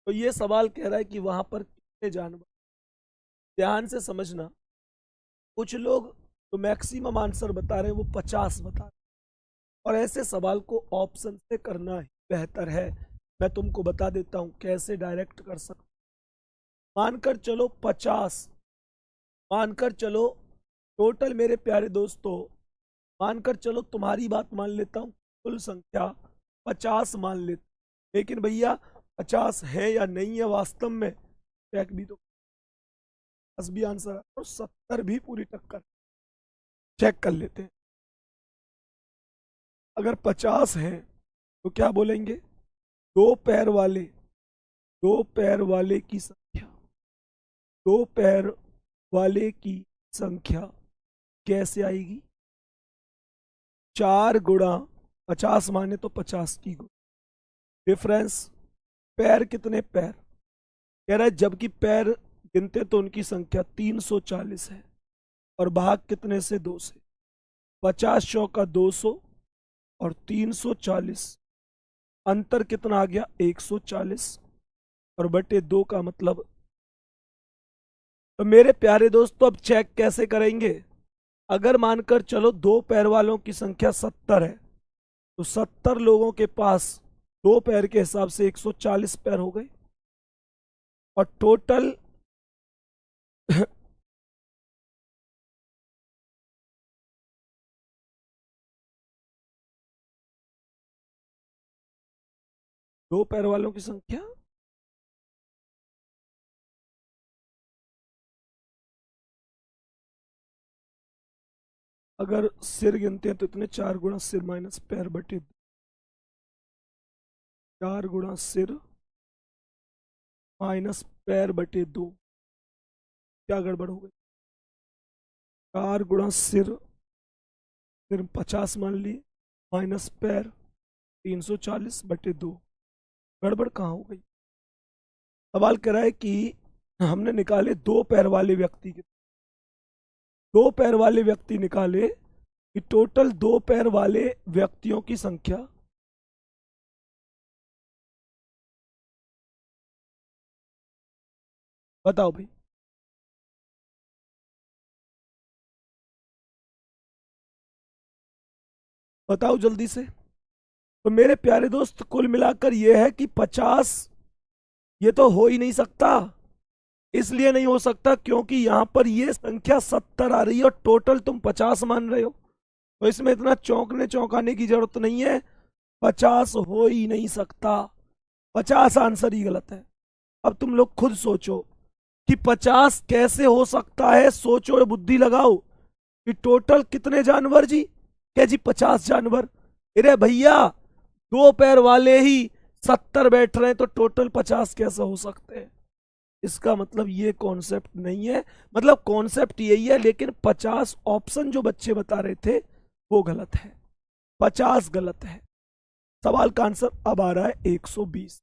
तो ये सवाल कह रहा है कि वहां पर कितने जानवर? ध्यान से समझना, कुछ लोग जो मैक्सिमम आंसर बता रहे हैं वो 50 बता रहे हैं, और ऐसे सवाल को ऑप्शन से करना ही बेहतर है। मैं तुमको बता देता हूं कैसे डायरेक्ट कर सकते। मानकर चलो 50, मानकर चलो टोटल मेरे प्यारे दोस्तों, मानकर चलो तुम्हारी बात मान लेता हूं, कुल संख्या 50 मान लेता, लेकिन भैया 50 है या नहीं है वास्तव में, चेक भी तो, 10 भी आंसर है और 70 भी पूरी टक्कर, चेक कर लेते हैं। अगर 50 है तो क्या बोलेंगे, दो पैर वाले, दो पैर वाले की संख्या, दो पैर वाले की संख्या कैसे आएगी? 4 गुणा 50 माने तो 50 की गुणा, डिफरेंस, पैर कितने पैर, कह रहा है जबकि पैर गिनते तो उनकी संख्या 340 है, और भाग कितने से, 2 से, 50 चौका 200 और 340, अंतर कितना आ गया, 140, और बटे 2 का मतलब। तो मेरे प्यारे दोस्तों अब चेक कैसे करेंगे? अगर मानकर चलो दो पैर वालों की संख्या 70 है, तो 70 लोगों के पास दो पैर के हिसाब से 140 पैर हो गए, और टोटल दो पैर वालों की संख्या, अगर सिर गिनते हैं तो इतने, 4 गुणा सिर माइनस पैर बटे 4 गुणा सिर माइनस पैर बटे 2। क्या गड़बड़ हो गई? 4 गुणा सिर, सिर 50 मान लिए, माइनस पैर 340 बटे 2। गड़बड़ कहाँ हो गई? सवाल कह रहा है कि हमने निकाले 2 पैर वाले व्यक्ति के, 2 पैर वाले व्यक्ति निकाले कि टोटल 2 पैर वाले व्यक्तियों की संख्या बताओ भाई। बताओ जल्दी से। तो मेरे प्यारे दोस्त कुल मिलाकर यह है कि 50 ये तो हो ही नहीं सकता। इसलिए नहीं हो सकता क्योंकि यहां पर ये संख्या 70 आ रही है और टोटल तुम 50 मान रहे हो, तो इसमें इतना चौंकाने की जरूरत नहीं है। 50 हो ही नहीं सकता, 50 आंसर ही गलत है। अब तुम लोग खुद सोचो कि 50 कैसे हो सकता है, सोचो और बुद्धि लगाओ कि टोटल कितने जानवर जी? क्या जी 50 जानवर? अरे भैया 2 पैर वाले ही 70 बैठ रहे हैं, तो टोटल 50 कैसे हो सकते हैं? इसका मतलब ये कॉन्सेप्ट नहीं है, मतलब कॉन्सेप्ट यही है, लेकिन 50 ऑप्शन जो बच्चे बता रहे थे वो गलत है, 50 गलत है। सवाल का आंसर अब आ रहा है 120।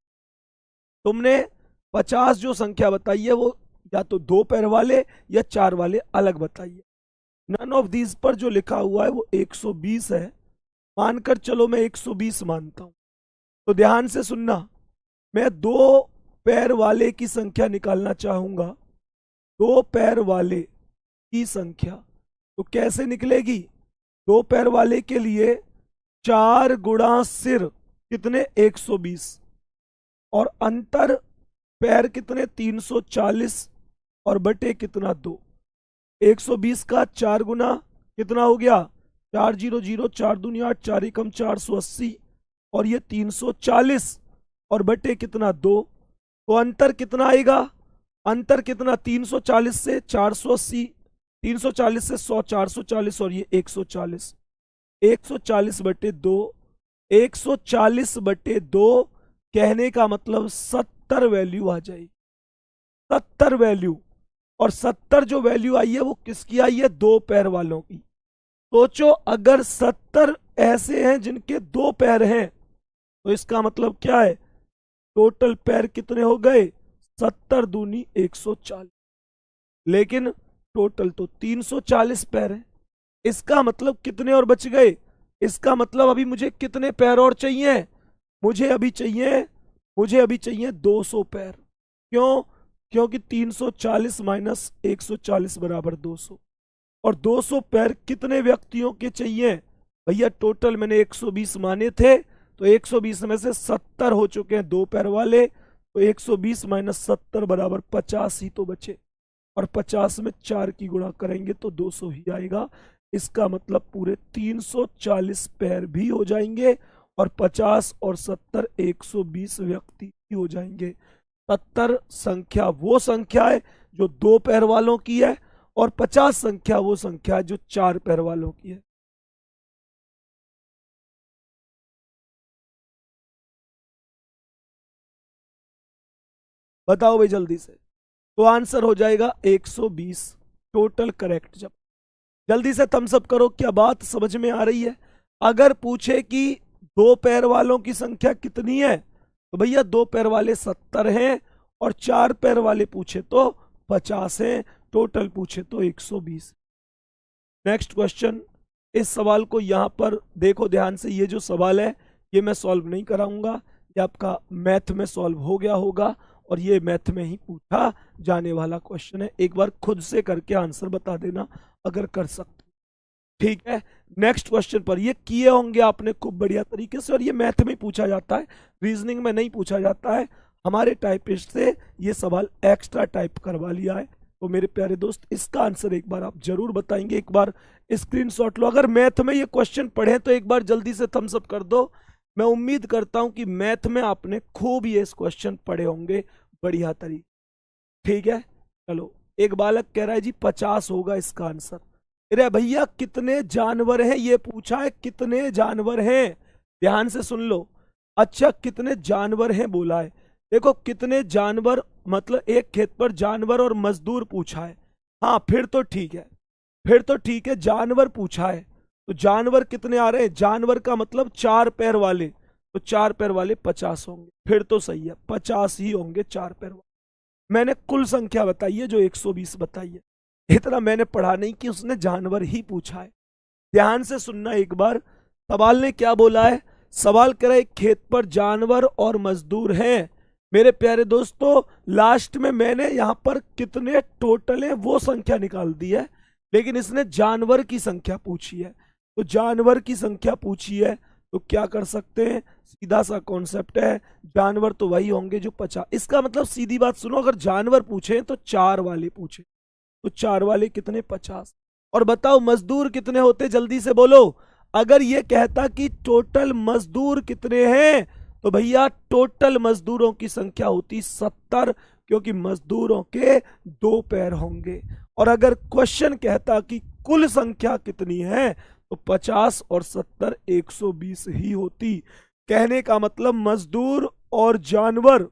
तुमने 50 जो संख्या बताई है वो या तो 2 पैर वाले या 4 वाले अलग बताइए। नन ऑफ दीज पर जो लिखा हुआ है वो 120 है। मानकर चलो मैं 120 मानता हूं, तो ध्यान से सुनना, मैं 2 पैर वाले की संख्या निकालना चाहूंगा। 2 पैर वाले की संख्या तो कैसे निकलेगी? 2 पैर वाले के लिए 4 गुणा सिर कितने? 120, और अंतर पैर कितने? 340, और बटे कितना? 2। 120 का 4 गुना कितना हो गया? 4 0 0, 4 दूनी 8, 4 एकम 480, और ये 340, और बटे कितना? 2। तो अंतर कितना आएगा? अंतर कितना? 340 से 480, 340 से 100, 440, और ये 140। 140 बटे 2, 140 बटे 2 कहने का मतलब 70 वैल्यू आ जाएगी, 70 वैल्यू। और 70 जो वैल्यू आई है वो किसकी आई है? 2 पैर वालों की। सोचो अगर 70 ऐसे हैं जिनके 2 पैर हैं, तो इसका मतलब क्या है? टोटल पैर कितने हो गए? 70 दूनी 140, लेकिन टोटल तो 340 पैर है। इसका मतलब कितने और बच गए? इसका मतलब अभी मुझे कितने पैर और चाहिए? मुझे अभी चाहिए 200 पैर। क्यों? क्योंकि 340 माइनस 140 बराबर 200, और 200 पैर कितने व्यक्तियों के चाहिए? भैया टोटल मैंने 120 माने थे, तो 120 में से 70 हो चुके हैं 2 पैर वाले, तो 120 माइनस 70 बराबर 50 ही तो बचे, और 50 में 4 की गुणा करेंगे तो 200 ही आएगा। इसका मतलब पूरे 340 पैर भी हो जाएंगे, और 50 और 70 120 व्यक्ति ही हो जाएंगे। 70 संख्या वो संख्या है जो 2 पैर वालों की है, और 50 संख्या वो संख्या है जो 4 पैर वालों की है। बताओ भाई जल्दी से। तो आंसर हो जाएगा 120 टोटल करेक्ट। जब जल्दी से थम्स अप करो, क्या बात समझ में आ रही है? अगर पूछे कि 2 पैर वालों की संख्या कितनी है, तो भैया 2 पैर वाले 70 हैं, और 4 पैर वाले पूछे तो 50 हैं, टोटल पूछे तो 120। Next question. इस सवाल को यहां पर देखो ध्यान से, ये जो सवाल है ये मैं सॉल्व नहीं कराऊंगा, ये आपका मैथ में सॉल्व हो गया होगा, और ये मैथ में ही पूछा जाने वाला क्वेश्चन है। एक बार खुद से करके आंसर बता देना अगर कर सकते, ठीक है? नेक्स्ट क्वेश्चन पर ये किए होंगे आपने खूब बढ़िया तरीके से, और ये मैथ में पूछा जाता है, रीजनिंग में नहीं पूछा जाता है। हमारे टाइपिस्ट से ये सवाल एक्स्ट्रा टाइप करवा लिया है। तो मेरे प्यारे दोस्त इसका आंसर एक बार आप जरूर बताएंगे, एक बार स्क्रीनशॉट लो। अगर मैथ में ये क्वेश्चन पढ़े तो एक बार जल्दी से थम्स अप कर दो। मैं उम्मीद करता हूं कि मैथ में आपने खूब ये क्वेश्चन पढ़े होंगे बढ़िया तरीके, ठीक है? चलो, एक बालक कह रहा है जी 50 होगा इसका आंसर। अरे भैया कितने जानवर हैं ये पूछा है, कितने जानवर हैं, ध्यान से सुन लो। अच्छा कितने जानवर हैं बोला है, देखो कितने जानवर मतलब एक खेत पर जानवर और मजदूर पूछा है। हाँ फिर तो ठीक है, फिर तो ठीक है, जानवर पूछा है तो जानवर कितने आ रहे हैं, जानवर का मतलब 4 पैर वाले, तो 4 पैर वाले 50 होंगे, फिर तो सही है 50 ही होंगे 4 पैर वाले। मैंने कुल संख्या बताई है जो 120 बताई है, इतना मैंने पढ़ा नहीं कि उसने जानवर ही पूछा है। ध्यान से सुनना एक बार, सवाल ने क्या बोला है, सवाल करा एक खेत पर जानवर और मजदूर हैं। मेरे प्यारे दोस्तों लास्ट में मैंने यहां पर कितने टोटल है वो संख्या निकाल दी है, लेकिन इसने जानवर की संख्या पूछी है, तो जानवर की संख्या पूछी है तो क्या कर सकते हैं, सीधा सा कॉन्सेप्ट है, जानवर तो वही होंगे जो 50, इसका मतलब सीधी बात सुनो, अगर जानवर पूछे तो 4 वाले पूछे, तो 4 वाले कितने 50। और बताओ मजदूर कितने होते, जल्दी से बोलो। अगर ये कहता कि टोटल मजदूर कितने हैं तो भैया टोटल मजदूरों की संख्या होती 70, क्योंकि मजदूरों के 2 पैर होंगे। और अगर क्वेश्चन कहता कि कुल संख्या कितनी है तो 50 और 70 120 ही होती। कहने का मतलब मजदूर और जानवर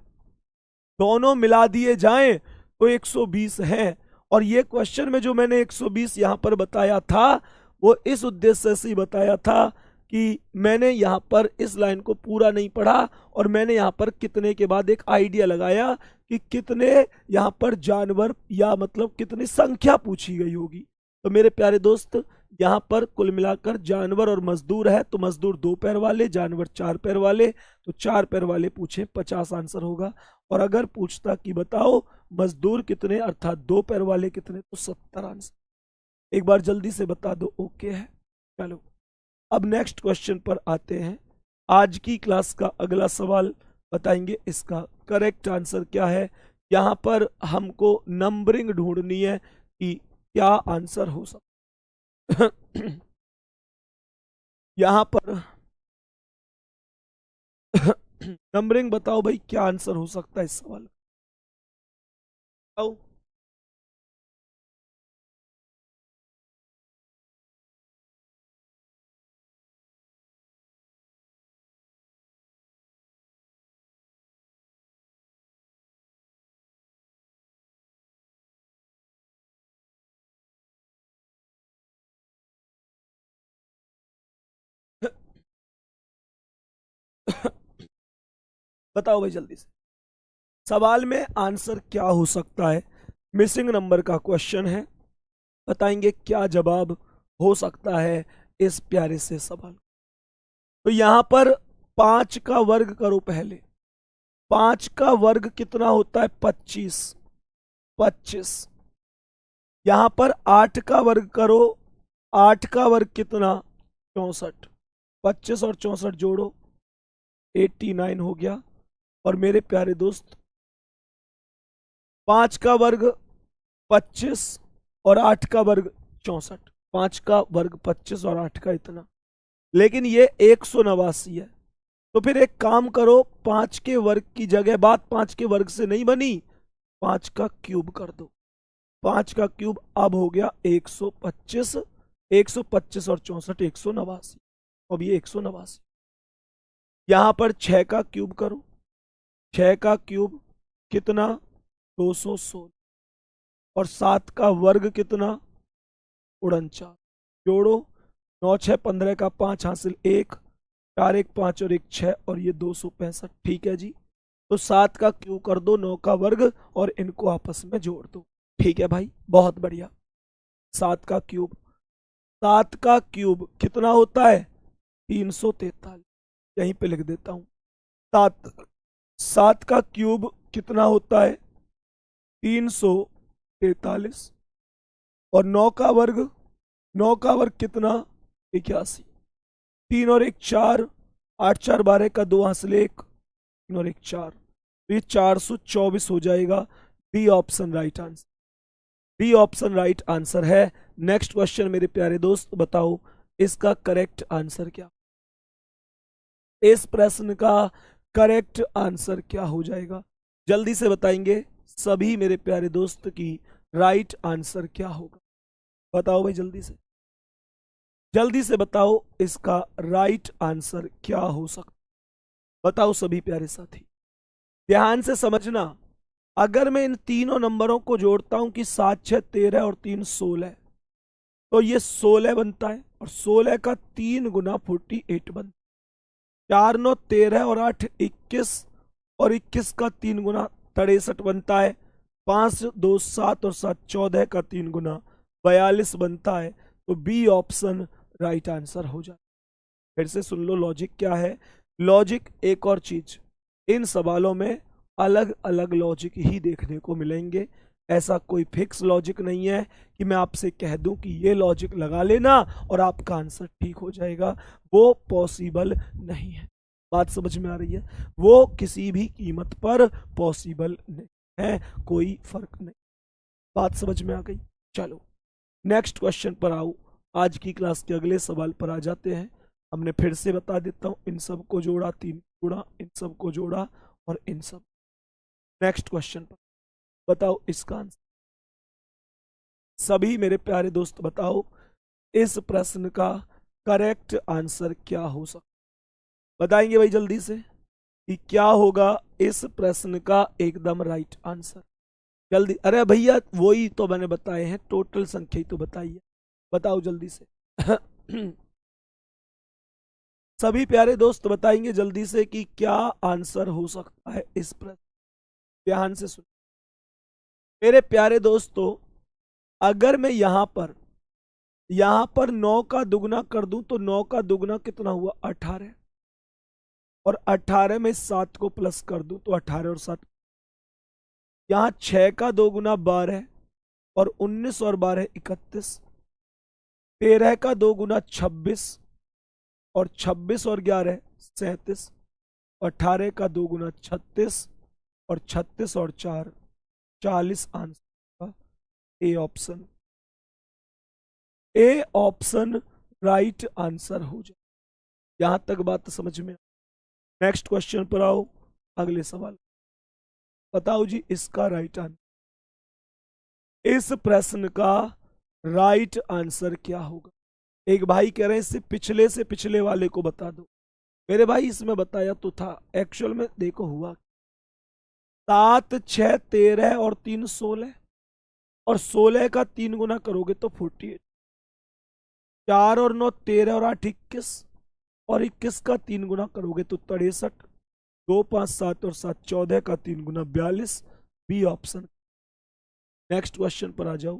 दोनों मिला दिए जाएं तो 120 हैं। और ये क्वेश्चन में जो मैंने 120 यहां पर बताया था वो इस उद्देश्य से ही बताया था कि मैंने यहां पर इस लाइन को पूरा नहीं पढ़ा और मैंने यहां पर कितने के बाद एक आइडिया लगाया कि कितने यहां पर जानवर या मतलब कितनी संख्या पूछी गई होगी। तो मेरे प्यारे दोस्त यहां पर कुल मिलाकर जानवर और मजदूर है तो मजदूर 2 पैर वाले, जानवर 4 पैर वाले, तो 4 पैर वाले पूछे 50 आंसर होगा। और अगर पूछता कि बताओ मजदूर कितने अर्थात 2 पैर वाले कितने, तो 70 आंसर। एक बार जल्दी से बता दो, ओके है। चलो अब नेक्स्ट क्वेश्चन पर आते हैं। आज की क्लास का अगला सवाल बताएंगे, इसका करेक्ट आंसर क्या है। यहां पर हमको नंबरिंग ढूंढनी है कि क्या आंसर हो सकता यहां पर नंबरिंग बताओ भाई, क्या आंसर हो सकता है इस सवाल का, बताओ। बताओ भाई जल्दी से, सवाल में आंसर क्या हो सकता है। मिसिंग नंबर का क्वेश्चन है, बताएंगे क्या जवाब हो सकता है इस प्यारे से सवाल। तो यहां पर 5 का वर्ग करो पहले, 5 का वर्ग कितना होता है 25, 25। यहां पर 8 का वर्ग करो, 8 का वर्ग कितना 64, 25 और 64 जोड़ो 89 हो गया। और मेरे प्यारे दोस्त 5 का वर्ग 25 और 8 का वर्ग 64, 5 का वर्ग 25 और 8 का इतना, लेकिन ये 189 है। तो फिर एक काम करो, 5 के वर्ग की जगह बात 5 के वर्ग से नहीं बनी, 5 का क्यूब कर दो, 5 का क्यूब अब हो गया 125, 125 और 64 189, अब ये 189। यहां पर 6 का क्यूब करो, 6 का क्यूब कितना 216, और 7 का वर्ग कितना 49, जोड़ो 9 6 15 का 5 हासिल 1, 4 1 5 और 1 6 और ये 265। ठीक है जी, तो 7 का क्यूब कर दो 9 का वर्ग और इनको आपस में जोड़ दो। ठीक है भाई बहुत बढ़िया। 7 का क्यूब, 7 का क्यूब कितना होता है 343, यहीं पे लिख देता हूं। 7 7 का क्यूब कितना होता है 343, और 9 का वर्ग, 9 का वर्ग कितना 81, 3 और 1 4, 8 4 12 का 2 हासिल 1, 3 और 1 4, तो ये 424 हो जाएगा। D option right answer, D option right answer है। नेक्स्ट क्वेश्चन मेरे प्यारे दोस्त, बताओ इसका करेक्ट आंसर क्या, इस प्रश्न का करेक्ट आंसर क्या हो जाएगा, जल्दी से बताएंगे सभी मेरे प्यारे दोस्त की राइट आंसर क्या होगा। बताओ भाई जल्दी से, जल्दी से बताओ इसका राइट आंसर क्या हो सकता, बताओ सभी प्यारे साथी, ध्यान से समझना। अगर मैं इन तीनों नंबरों को जोड़ता हूं कि 7 6 13 और 3 16, तो ये 16 बनता है और 16 का 3 गुना 48 बनता है। 4 9 13 और 8 21 और 21 का 3 गुना 63 बनता है। 5 2 7 और 7 14 का 3 गुना 42 बनता है। तो बी ऑप्शन राइट आंसर हो जाए। फिर से सुन लो लॉजिक क्या है। लॉजिक एक और चीज, इन सवालों में अलग अलग लॉजिक ही देखने को मिलेंगे। ऐसा कोई फिक्स लॉजिक नहीं है कि मैं आपसे कह दूं कि ये लॉजिक लगा लेना और आपका आंसर ठीक हो जाएगा, वो पॉसिबल नहीं है। बात समझ में आ रही है? वो किसी भी कीमत पर पॉसिबल नहीं है, कोई फर्क नहीं। बात समझ में आ गई? चलो नेक्स्ट क्वेश्चन पर आओ। आज की क्लास के अगले सवाल पर आ जाते हैं। हमने फिर से बता देता हूं, इन सब को जोड़ा, 3 जोड़ा, इन सब को जोड़ा और इन सब। नेक्स्ट क्वेश्चन पर बताओ इसका आंसर। सभी मेरे प्यारे दोस्त बताओ इस प्रश्न का करेक्ट आंसर क्या हो सकता, बताएंगे भाई जल्दी से कि क्या होगा इस प्रश्न का एकदम राइट आंसर। जल्दी, अरे भैया वही तो मैंने बताए हैं, टोटल संख्या ही तो बताइए, बताओ जल्दी से। सभी प्यारे दोस्त बताएंगे जल्दी से कि क्या आंसर हो सकता है इस प्रश्न। ध्यान से सुन मेरे प्यारे दोस्तों, अगर मैं यहां पर 9 का दुगना कर दूं तो 9 का दुगना कितना हुआ? 18। और 18 में 7 को प्लस कर दूं तो 18 और 7। यहां 6 का 2 गुना 12 और 19 और 12 31। 13 का 2 गुना 26 और 26 और 11 37। 18 का 2 गुना 36 और 36 और 4 40। आंसर का A option, A option right answer हो जाए। यहां तक बात समझ में। नेक्स्ट क्वेश्चन पर आओ, अगले सवाल। बताओ जी इसका राइट आंसर, इस प्रश्न का राइट आंसर क्या होगा। एक भाई कह रहे हैं इससे पिछले वाले को बता दो। मेरे भाई इसमें बताया तो था, एक्चुअल में देखो हुआ 7 6 13 और 3 16 और 16 का 3 गुना करोगे तो 48। 4 और 9 13 और 8 21 और 21 का 3 गुना करोगे तो 63। 2 5 7 और 7 14 का 3 गुना 42। B option. नेक्स्ट क्वेश्चन पर आ जाओ,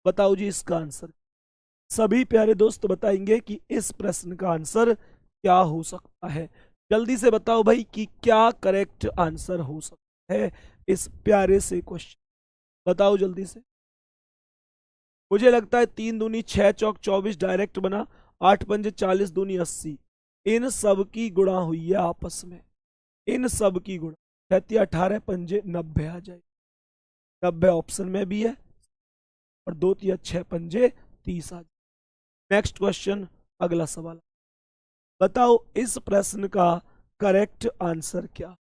बताओ जी इसका आंसर। सभी प्यारे दोस्त बताएंगे कि इस प्रश्न का आंसर क्या हो सकता है। जल्दी से बताओ भाई कि क्या करेक्ट आंसर हो सकता है इस प्यारे से क्वेश्चन। बताओ जल्दी से। मुझे लगता है 3 दूनी 6 चौक 24 डायरेक्ट बना, 8 पंजे 40 दूनी 80। इन सब की गुणा हुई है आपस में, इन सब की गुणा 18 पंजे 90 आ जाए। 90 ऑप्शन में भी है और 2 तिया 6 पंजे 30 आ जाए। नेक्स्ट क्वेश्चन, अगला सवाल। बताओ इस प्रश्न का करेक्ट आंसर क्या।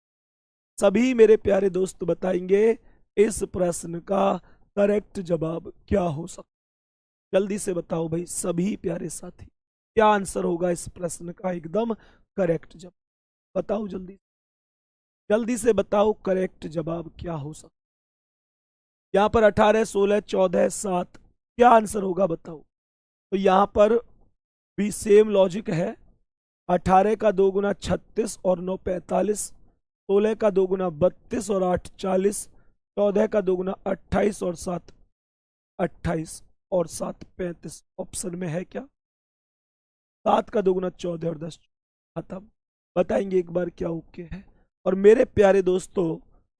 सभी मेरे प्यारे दोस्त बताएंगे इस प्रश्न का करेक्ट जवाब क्या हो सकता। जल्दी से बताओ भाई सभी प्यारे साथी, क्या आंसर होगा इस प्रश्न का एकदम करेक्ट जवाब। बताओ जल्दी, जल्दी से बताओ करेक्ट जवाब क्या हो सकता। यहां पर 18 16 14 7, क्या आंसर होगा बताओ। तो यहां पर भी सेम लॉजिक है। 18 का 2 गुना 36 और 9 45। 16 का 2 गुना 32 और 8 40। 14 का 2 गुना 28 और 7 28 और 7 35। ऑप्शन में है क्या? 7 का 2 गुना 14 और 10 खत्म। बताएंगे एक बार क्या ओके है। और मेरे प्यारे दोस्तों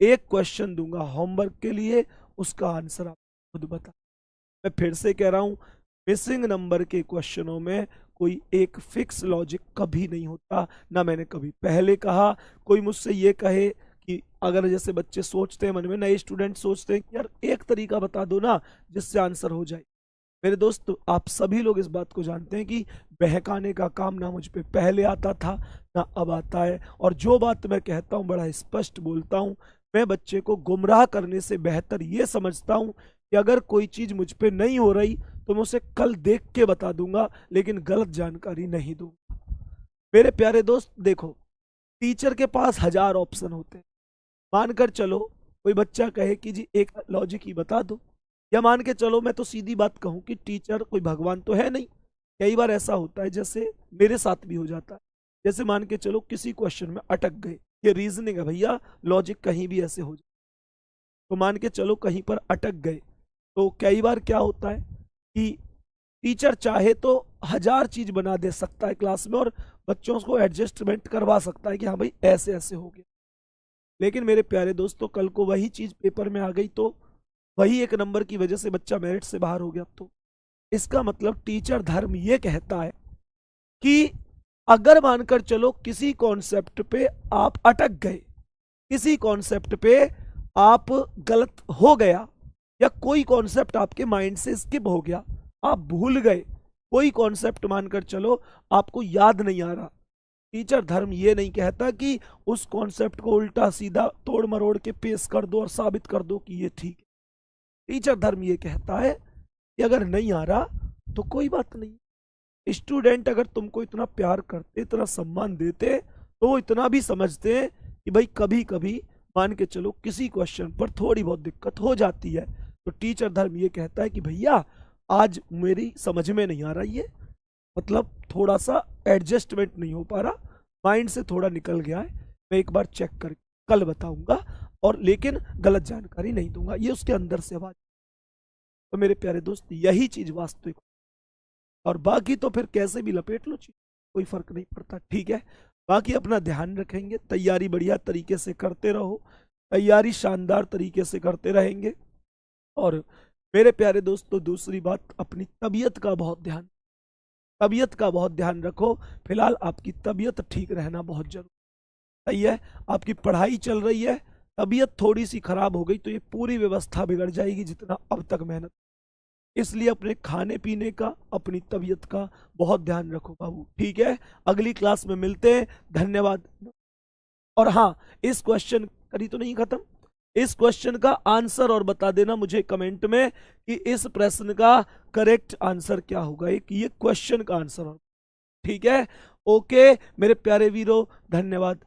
एक क्वेश्चन दूंगा होमवर्क के लिए, उसका आंसर आप खुद बता। मैं फिर से कह रहा हूं, मिसिंग नंबर के क्वेश्चनों में कोई एक फिक्स लॉजिक कभी नहीं होता, ना मैंने कभी पहले कहा। कोई मुझसे ये कहे कि अगर जैसे बच्चे सोचते हैं मन में, नए स्टूडेंट सोचते हैं कि यार एक तरीका बता दो ना जिससे आंसर हो जाए। मेरे दोस्त आप सभी लोग इस बात को जानते हैं कि बहकाने का काम ना मुझ पे पहले आता था ना अब आता है। और जो बात मैं कहता हूँ बड़ा स्पष्ट बोलता हूँ। मैं बच्चे को गुमराह करने से बेहतर ये समझता हूँ कि अगर कोई चीज मुझ पे नहीं हो रही तो मैं उसे कल देख के बता दूंगा, लेकिन गलत जानकारी नहीं दूंगा। मेरे प्यारे दोस्त देखो, टीचर के पास 1000 ऑप्शन होते हैं। मानकर चलो कोई बच्चा कहे कि जी एक लॉजिक ही बता दो, या मान के चलो मैं तो सीधी बात कहूं कि टीचर कोई भगवान तो है नहीं। कई बार ऐसा होता है, जैसे मेरे साथ भी हो जाता है, जैसे मान के चलो किसी क्वेश्चन में अटक गए, ये रीजनिंग है भैया, लॉजिक कहीं भी ऐसे हो जाए, तो मान के चलो कहीं पर अटक गए, तो कई बार क्या होता है कि टीचर चाहे तो 1000 चीज बना दे सकता है क्लास में, और बच्चों को एडजस्टमेंट करवा सकता है कि हाँ भाई ऐसे ऐसे हो गया। लेकिन मेरे प्यारे दोस्तों, कल को वही चीज पेपर में आ गई तो वही एक नंबर की वजह से बच्चा मेरिट से बाहर हो गया। तो इसका मतलब टीचर धर्म ये कहता है कि अगर मानकर चलो किसी कॉन्सेप्ट पे आप अटक गए, किसी कॉन्सेप्ट पे आप गलत हो गया, या कोई कॉन्सेप्ट आपके माइंड से स्किप हो गया, आप भूल गए, कोई कॉन्सेप्ट मानकर चलो आपको याद नहीं आ रहा, टीचर धर्म ये नहीं कहता कि उस कॉन्सेप्ट को उल्टा सीधा तोड़ मरोड़ के पेश कर दो और साबित कर दो कि ये ठीक है। टीचर धर्म ये कहता है कि अगर नहीं आ रहा तो कोई बात नहीं। स्टूडेंट अगर तुमको इतना प्यार करते, इतना सम्मान देते, तो वो इतना भी समझते हैं कि भाई कभी कभी मान के चलो किसी क्वेश्चन पर थोड़ी बहुत दिक्कत हो जाती है, तो टीचर धर्म ये कहता है कि भैया आज मेरी समझ में नहीं आ रहा, ये मतलब थोड़ा सा एडजस्टमेंट नहीं हो पा रहा, माइंड से थोड़ा निकल गया है, मैं एक बार चेक कर कल बताऊंगा, और लेकिन गलत जानकारी नहीं दूंगा, ये उसके अंदर से आवाज। तो मेरे प्यारे दोस्त, यही चीज वास्तविक, और बाकी तो फिर कैसे भी लपेट लो चीज, कोई फर्क नहीं पड़ता, ठीक है। बाकी अपना ध्यान रखेंगे, तैयारी बढ़िया तरीके से करते रहो, तैयारी शानदार तरीके से करते रहेंगे। और मेरे प्यारे दोस्तों, दूसरी बात, अपनी तबीयत का बहुत ध्यान, तबीयत का बहुत ध्यान रखो। फिलहाल आपकी तबीयत ठीक रहना बहुत जरूरी, सही है। आपकी पढ़ाई चल रही है, तबीयत थोड़ी सी खराब हो गई तो ये पूरी व्यवस्था बिगड़ जाएगी जितना अब तक मेहनत। इसलिए अपने खाने पीने का, अपनी तबीयत का बहुत ध्यान रखो बाबू, ठीक है। अगली क्लास में मिलते हैं, धन्यवाद। और हाँ, इस क्वेश्चन करी तो नहीं खत्म, इस क्वेश्चन का आंसर और बता देना मुझे कमेंट में कि इस प्रश्न का करेक्ट आंसर क्या होगा, एक ये क्वेश्चन का आंसर, ठीक है। ओके मेरे प्यारे वीरों, धन्यवाद।